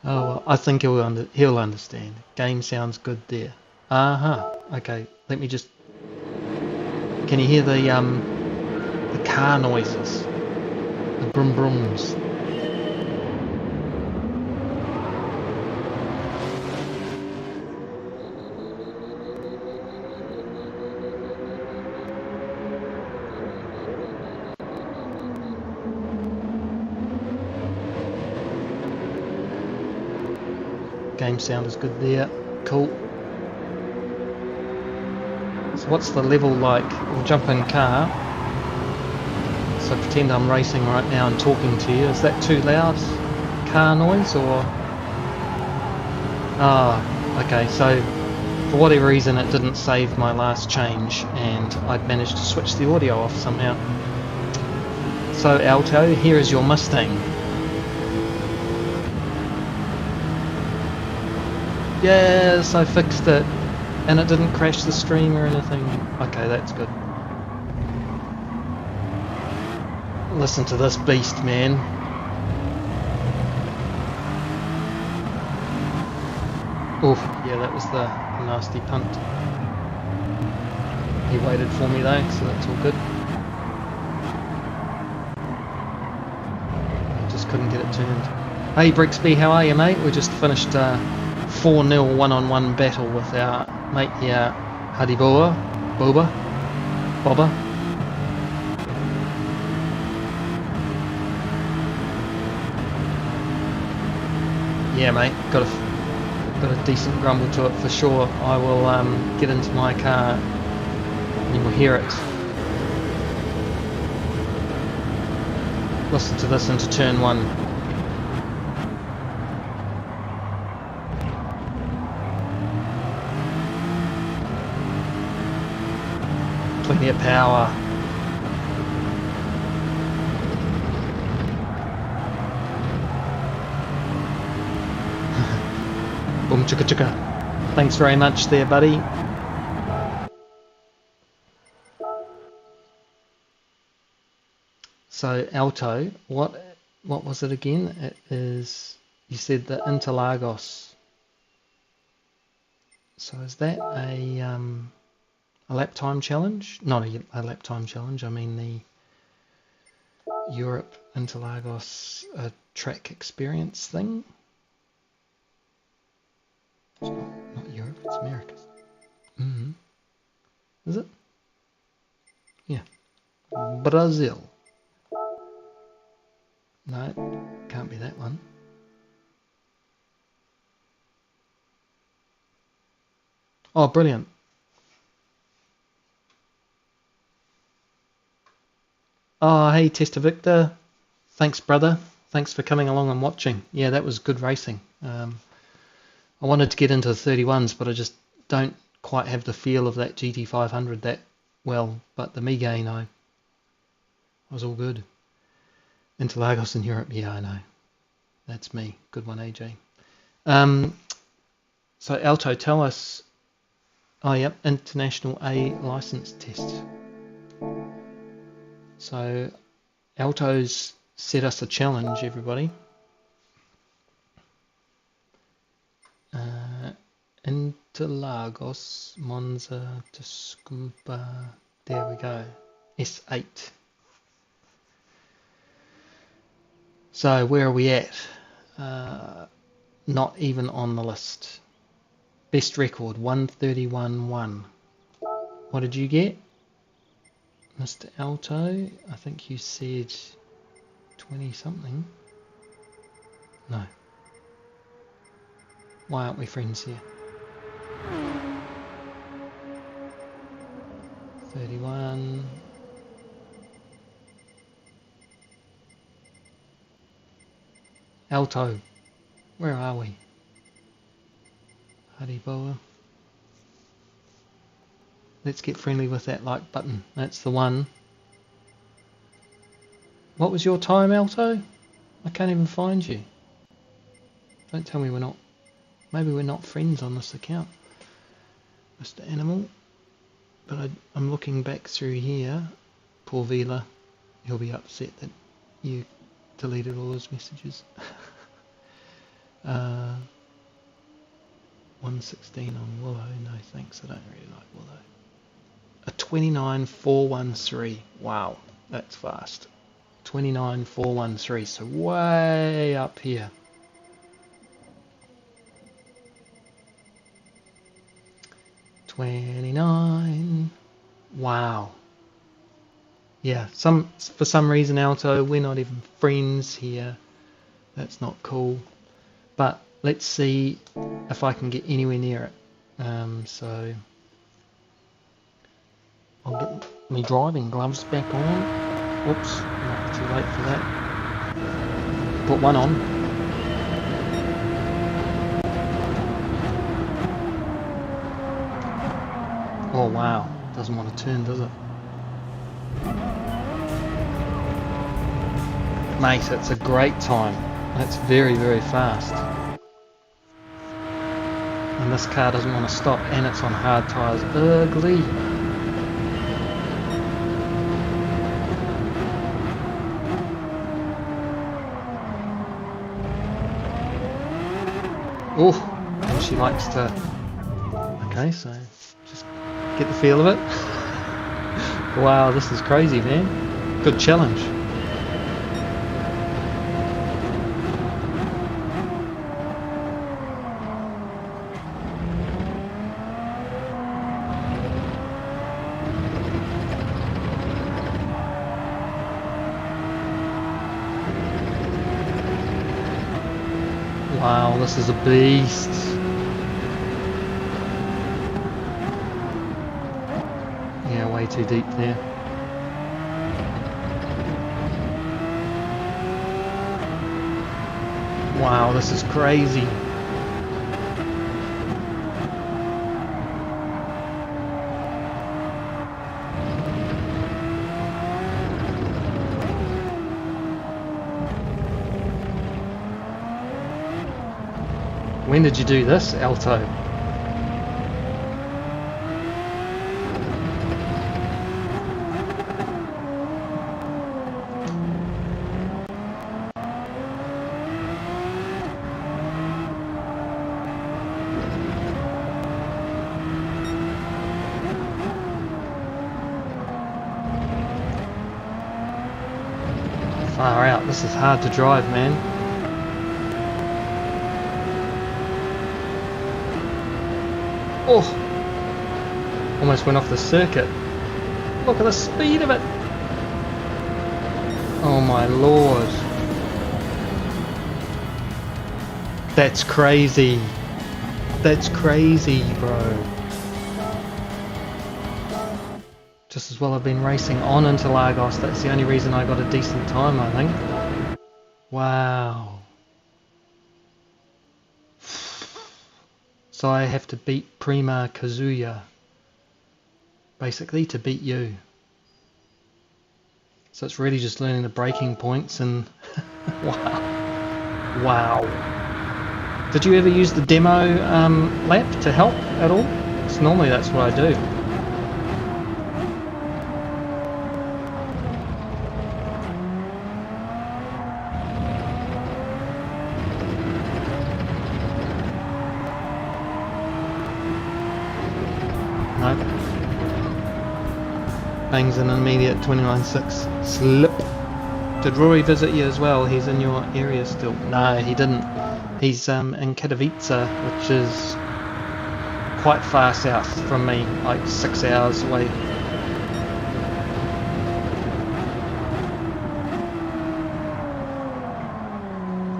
Oh well, I think he'll understand. Game sounds good there. Okay, let me just. Can you hear the car noises? The brum brums. Game sound is good there. Cool. So what's the level like? We'll jump in car. So pretend I'm racing right now and talking to you. Is that too loud? Car noise or? Ah, okay. So for whatever reason it didn't save my last change and I'd managed to switch the audio off somehow. So Alto, here is your Mustang. Yes, I fixed it. And it didn't crash the stream or anything. Okay, that's good. Listen to this beast, man. Oof, yeah, that was the nasty punt. He waited for me though, so that's all good. I just couldn't get it turned. Hey Brixby, how are you, mate? We just finished 4-0 one-on-one battle with our mate here, Hadiboa, Bobba. Yeah, mate, got a decent grumble to it for sure. I will get into my car and you'll hear it. Listen to this into turn 1. Plenty of power. Boom chicka chicka. Thanks very much there, buddy. So Alto, what was it again? It is, you said the Interlagos. So is that a lap time challenge? Not a lap time challenge, I mean the Europe Interlagos track experience thing. It's not Europe, it's America. Is it? Yeah. Brazil. No, can't be that one. Oh, brilliant. Oh, hey, Tester Victor. Thanks, brother. Thanks for coming along and watching. Yeah, that was good racing. I wanted to get into the 31s, but I just don't quite have the feel of that GT500 that well. But the Megane, I was all good. Interlagos in Europe, yeah, I know. That's me. Good one, AJ. So Alto, tell us. Oh, yep, International A license test. So Alto's set us a challenge, everybody. Interlagos, Monza, Tuscumba, there we go, S8. So where are we at? Not even on the list. Best record, 131.1. What did you get, Mr. Alto? I think you said 20 something. No. Why aren't we friends here? 31. Alto, where are we? Hadiboa. Let's get friendly with that like button. That's the one. What was your time, Alto? I can't even find you. Don't tell me we're not. Maybe we're not friends on this account, Mr. Animal. But I'm looking back through here. Poor Vila. He'll be upset that you deleted all his messages. 116 on Willow. No thanks, I don't really like Willow. A 29.413. Wow, that's fast. 29.413, so way up here. $29. Wow. Yeah, for some reason, Alto, we're not even friends here. That's not cool. But let's see if I can get anywhere near it. So I'll get my driving gloves back on. Oops, not too late for that. Put one on. Oh wow, doesn't want to turn, does it? Mate, it's a great time. That's very, very fast. And this car doesn't want to stop, and it's on hard tyres. Ugly. Oh, and she likes to... Okay, so just get the feel of it. Wow, this is crazy, man. Good challenge. Wow, this is a beast. Yeah, way too deep there. Wow, this is crazy. When did you do this, Alto? Far out, this is hard to drive, man. Oh, almost went off the circuit. Look at the speed of it. Oh my lord. That's crazy. That's crazy, bro. Just as well I've been racing on into Lagos. That's the only reason I got a decent time, I think. Wow. So I have to beat Prima Kazuya, basically, to beat you. So it's really just learning the braking points and... Wow. Wow. Did you ever use the demo lap to help at all? Because normally that's what I do. Bangs an immediate 29.6 slip. Did Rory visit you as well? He's in your area still. No, he didn't. He's in Katowice, which is quite far south from me, like 6 hours away.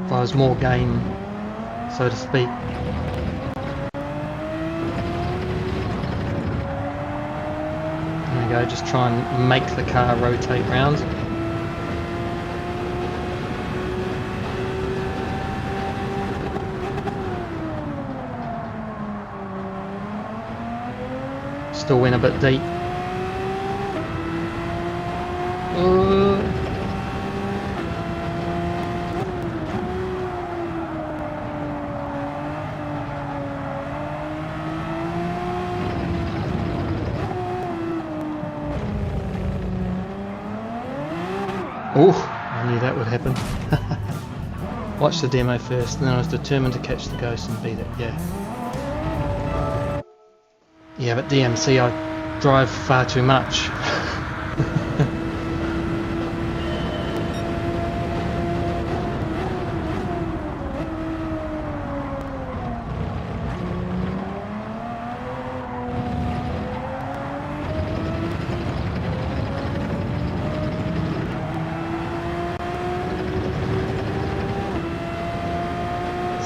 If I was more game, so to speak. Go, just try and make the car rotate round. Still went a bit deep. Oh, I knew that would happen. Watch the demo first, and then I was determined to catch the ghost and beat it, yeah. Yeah, but DMC, I drive far too much.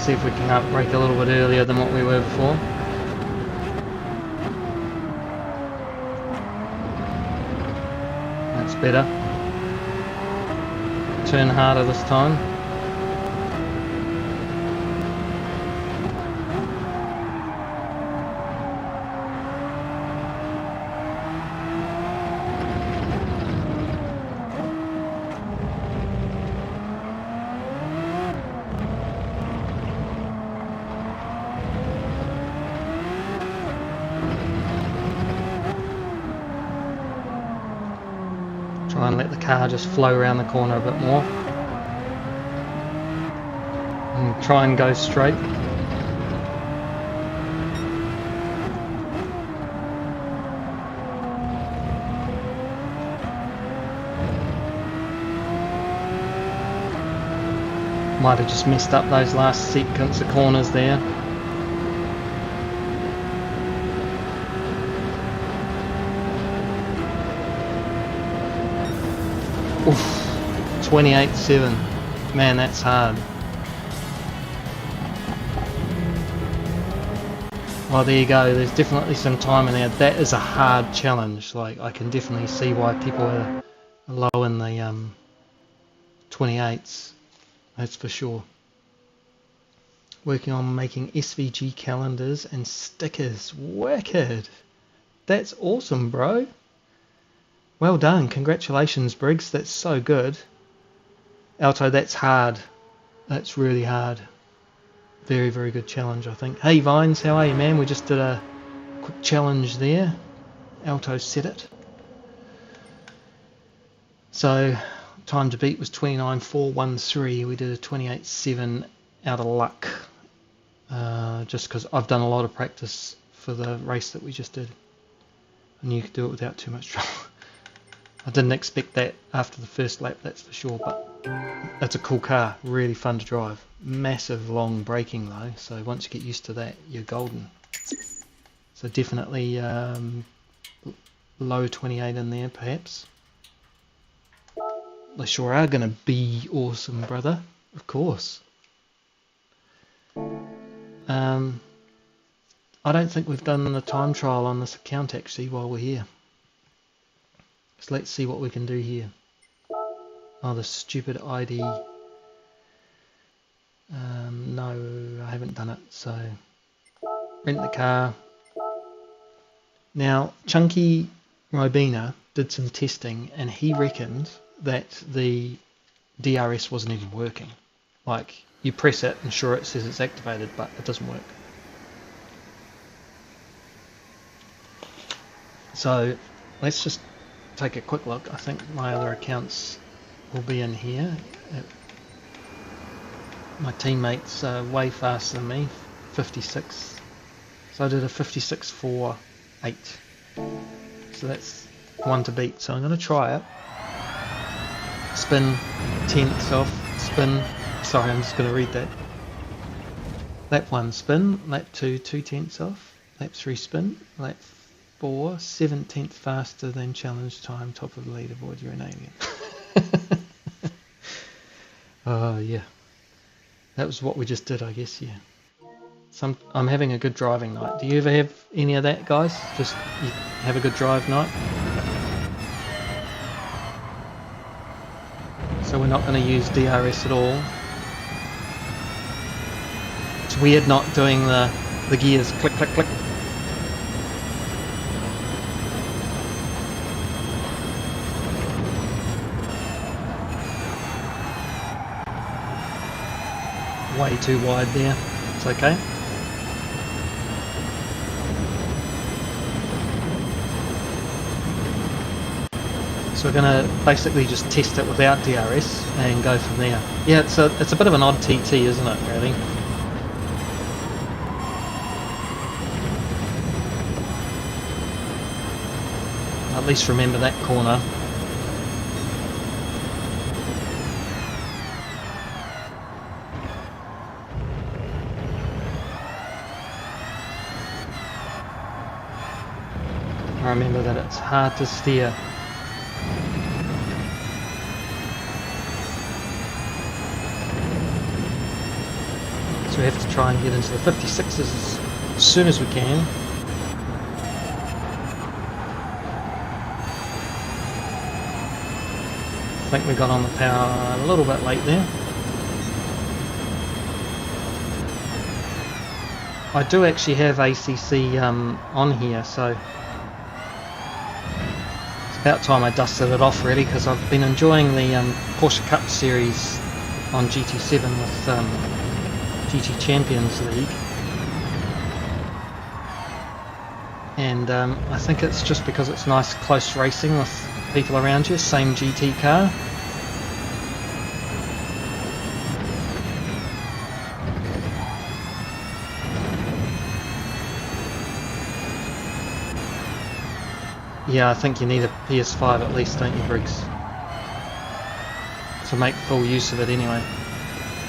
see if we can outbrake a little bit earlier than what we were before. That's better. Turn harder this time. Try and let the car just flow around the corner a bit more. And try and go straight. Might have just messed up those last sequence of corners there. Oof, 28.7. Man, that's hard. Well, there you go. There's definitely some time in there. That is a hard challenge. Like, I can definitely see why people are low in the 28s. That's for sure. Working on making SVG calendars and stickers. Wicked. That's awesome, bro. Well done. Congratulations, Briggs. That's so good. Alto, that's hard. That's really hard. Very, very good challenge, I think. Hey, Vines, how are you, man? We just did a quick challenge there. Alto set it. So, time to beat was 29.413. We did a 28.7 out of luck. Just because I've done a lot of practice for the race that we just did. And you could do it without too much trouble. I didn't expect that after the first lap, that's for sure, but it's a cool car, really fun to drive. Massive long braking though, so once you get used to that, you're golden. So definitely low 28 in there perhaps. They sure are going to be awesome, brother, of course. I don't think we've done the time trial on this account actually while we're here. So let's see what we can do here. Oh, the stupid ID. No, I haven't done it, so rent the car. Now, Chunky Robina did some testing and he reckoned that the DRS wasn't even working. Like, you press it and sure it says it's activated, but it doesn't work. So let's just take a quick look. I think my other accounts will be in here. My teammates are way faster than me, 56. So I did a 56.48. So that's one to beat. So I'm going to try it. Spin, tenths off, spin. Sorry, I'm just going to read that. Lap 1 spin, lap 2 2/10 off, lap 3 spin, lap 4 17th faster than challenge time, top of the leaderboard. You're an alien. Oh yeah, that was what we just did, I guess. Yeah. I'm having a good driving night. Do you ever have any of that, guys? Just you have a good drive night. So we're not going to use DRS at all. It's weird not doing the gears click click click. Way too wide there. It's okay. So we're going to basically just test it without DRS and go from there. Yeah, it's a bit of an odd TT, isn't it, really? At least remember that corner. I remember that it's hard to steer. So we have to try and get into the 56s as soon as we can. I think we got on the power a little bit late there. I do actually have ACC on here, so it's about time I dusted it off really, because I've been enjoying the Porsche Cup series on GT7 with GT Champions League, and I think it's just because it's nice close racing with people around you, same GT car. Yeah, I think you need a PS5 at least, don't you, Briggs? To make full use of it anyway.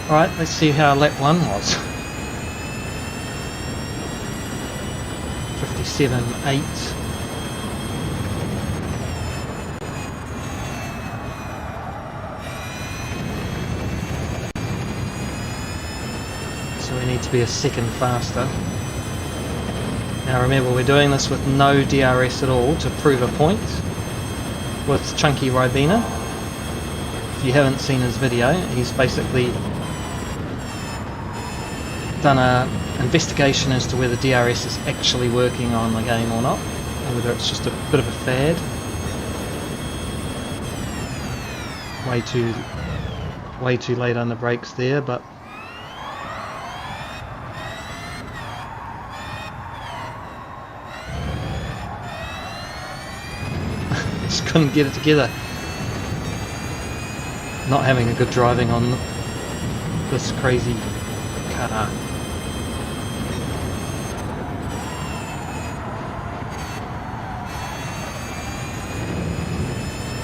Alright, let's see how lap 1 was. 57.8. So we need to be a second faster. Now remember, we're doing this with no DRS at all to prove a point with Chunky Ribena. If you haven't seen his video, he's basically done an investigation as to whether DRS is actually working on the game or not, or whether it's just a bit of a fad. Way too late on the brakes there, but just couldn't get it together. Not having a good driving on this crazy car.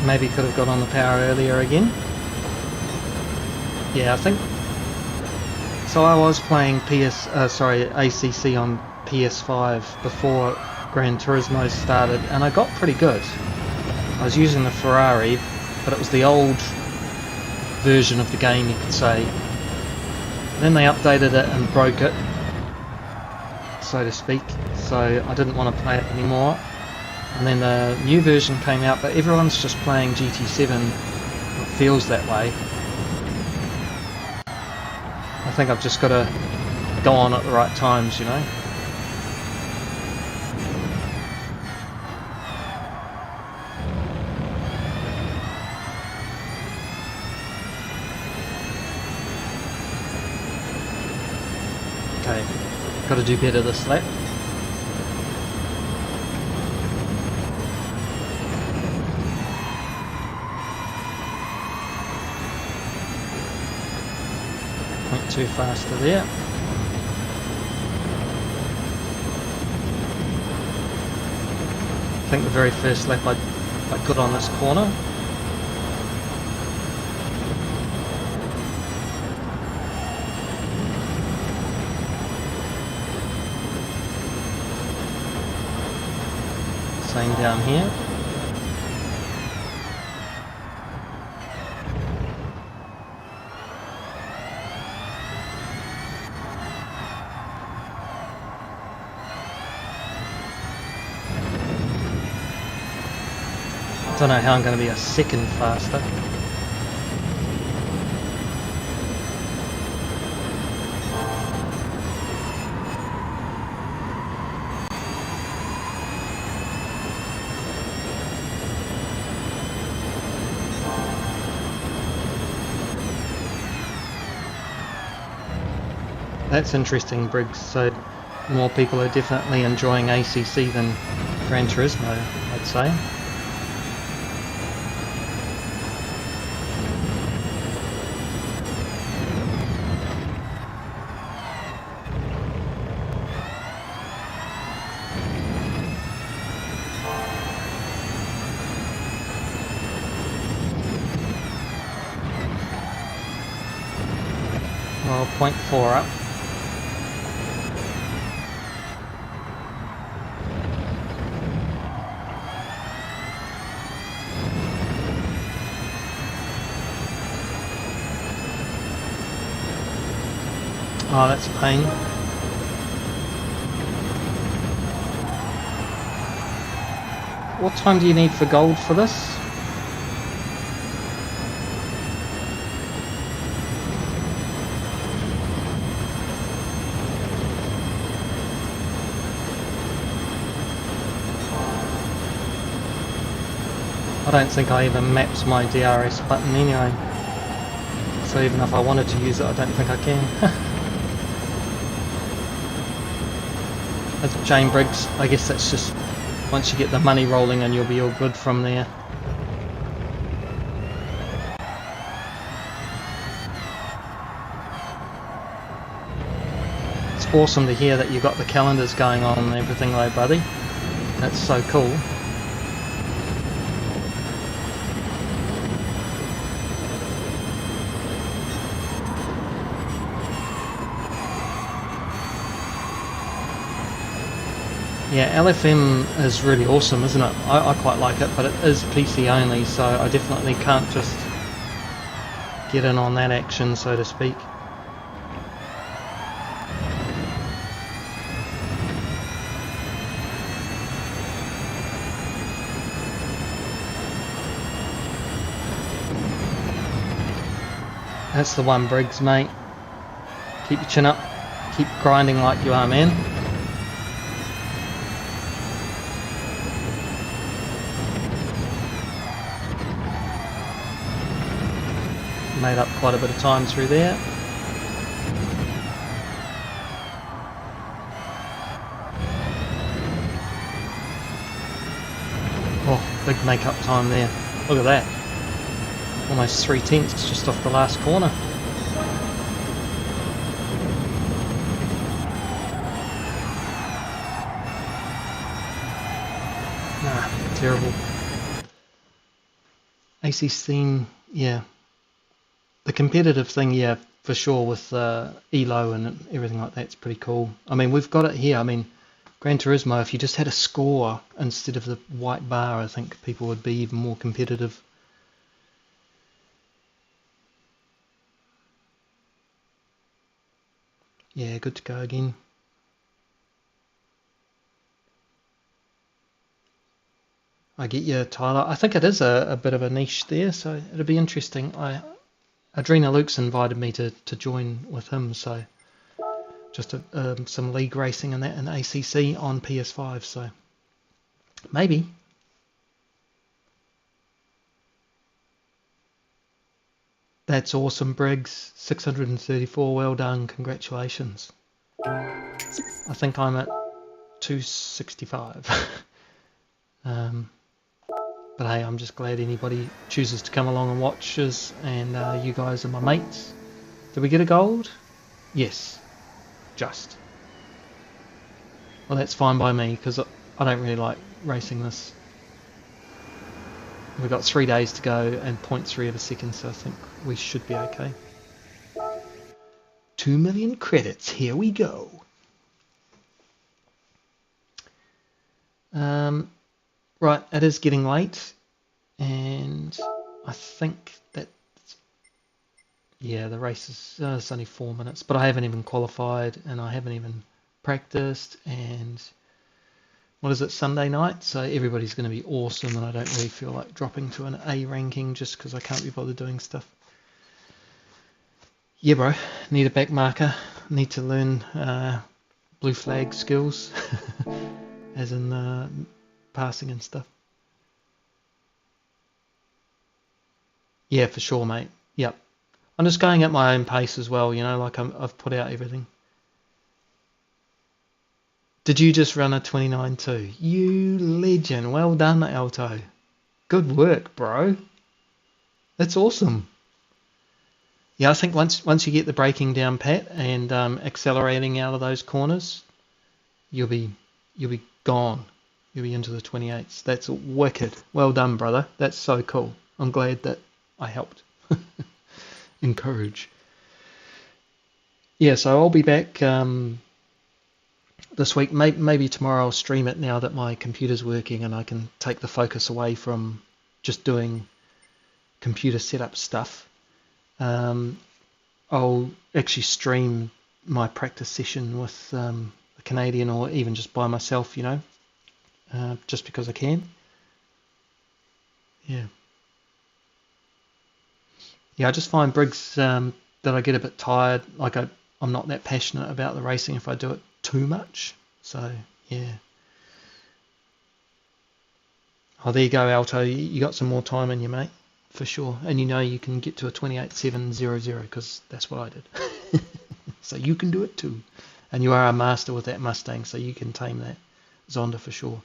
Maybe could have got on the power earlier again. Yeah, I think so. I was playing ACC on PS5 before Gran Turismo started, and I got pretty good. I was using the Ferrari, but it was the old version of the game, you could say. Then they updated it and broke it, so to speak, so I didn't want to play it anymore. And then the new version came out, but everyone's just playing GT7. It feels that way. I think I've just got to go on at the right times, you know. Okay, got to do better this lap. Went too faster there. I think the very first lap I got on this corner. Same down here. I don't know how I'm going to be a second faster. That's interesting, Briggs. So more people are definitely enjoying ACC than Gran Turismo, I'd say. Well, 0.4 up. Oh, that's a pain. What time do you need for gold for this? I don't think I even mapped my DRS button anyway. So even if I wanted to use it, I don't think I can. That's Jane Briggs. I guess that's just once you get the money rolling and you'll be all good from there. It's awesome to hear that you've got the calendars going on and everything though, buddy. That's so cool. Yeah, LFM is really awesome, isn't it? I quite like it, but it is PC only, so I definitely can't just get in on that action, so to speak. That's the one, Briggs, mate. Keep your chin up. Keep grinding like you are, man. Made up quite a bit of time through there. Oh, big make-up time there. Look at that. Almost 3/10 just off the last corner. Nah, terrible. AC scene, yeah. The competitive thing, yeah, for sure, with ELO and everything like that's pretty cool. I mean, we've got it here. I mean, Gran Turismo, if you just had a score instead of the white bar, I think people would be even more competitive. Yeah, good to go again. I get you, Tyler. I think it is a bit of a niche there, so it'll be interesting. Adrena Luke's invited me to join with him, so just some league racing and that in ACC on PS5, so maybe. That's awesome, Briggs. 634, well done, congratulations. I think I'm at 265. But hey, I'm just glad anybody chooses to come along and watch us, and you guys are my mates. Did we get a gold? Yes, just. Well, that's fine by me, because I don't really like racing this. We've got 3 days to go and 0.3 of a second, so I think we should be okay. 2 million credits, here we go. Right, it is getting late, and I think that, yeah, the race is it's only 4 minutes, but I haven't even qualified, and I haven't even practiced, and what is it, Sunday night, so everybody's going to be awesome, and I don't really feel like dropping to an A ranking just because I can't be bothered doing stuff. Yeah, bro, need a back marker, need to learn blue flag skills, as in passing and stuff. Yeah, for sure, mate. Yep. I'm just going at my own pace as well, you know, like I've put out everything. Did you just run a 29.2? You legend. Well done, Alto. Good work, bro. That's awesome. Yeah, I think once you get the braking down pat and accelerating out of those corners, you'll be gone. You'll be into the 28s. That's wicked. Well done, brother. That's so cool. I'm glad that I helped. Encourage. Yeah, so I'll be back this week. Maybe tomorrow I'll stream it now that my computer's working and I can take the focus away from just doing computer setup stuff. I'll actually stream my practice session with a Canadian, or even just by myself, you know, just because I can. Yeah, I just find Briggs that I get a bit tired. Like I'm not that passionate about the racing if I do it too much. So yeah. Oh, there you go, Alto. You got some more time in you, mate, for sure. And you know you can get to a 28.700 because that's what I did. So you can do it too. And you are a master with that Mustang, so you can tame that Zonda for sure.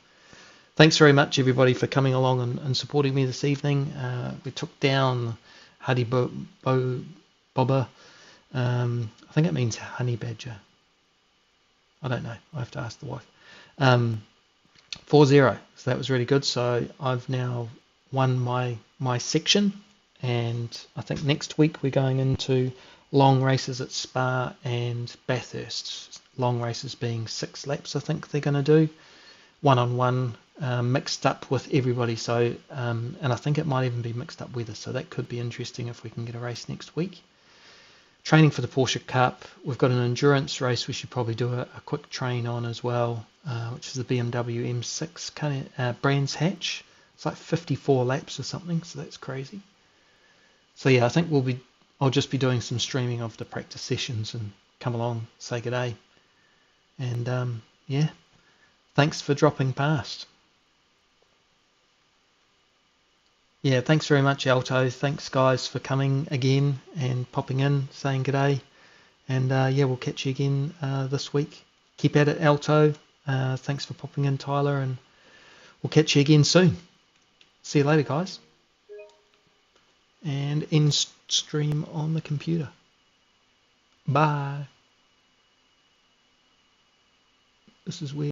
Thanks very much, everybody, for coming along and supporting me this evening. We took down Huddy Bobber. I think it means honey badger. I don't know. I have to ask the wife. 4-0. So that was really good. So I've now won my section, and I think next week we're going into long races at Spa and Bathurst. Long races being 6 laps, I think they're going to do. One-on-one, mixed up with everybody. So, and I think it might even be mixed up weather. So that could be interesting if we can get a race next week. Training for the Porsche Cup. We've got an endurance race we should probably do a quick train on as well, which is the BMW M6 kind of, Brands Hatch. It's like 54 laps or something, so that's crazy. So yeah, I think I'll just be doing some streaming of the practice sessions and come along, say good day. And yeah, thanks for dropping past. Yeah, thanks very much, Alto. Thanks, guys, for coming again and popping in, saying good day. And yeah, we'll catch you again this week. Keep at it, Alto. Thanks for popping in, Tyler, and we'll catch you again soon. See you later, guys. And end stream on the computer. Bye. This is weird.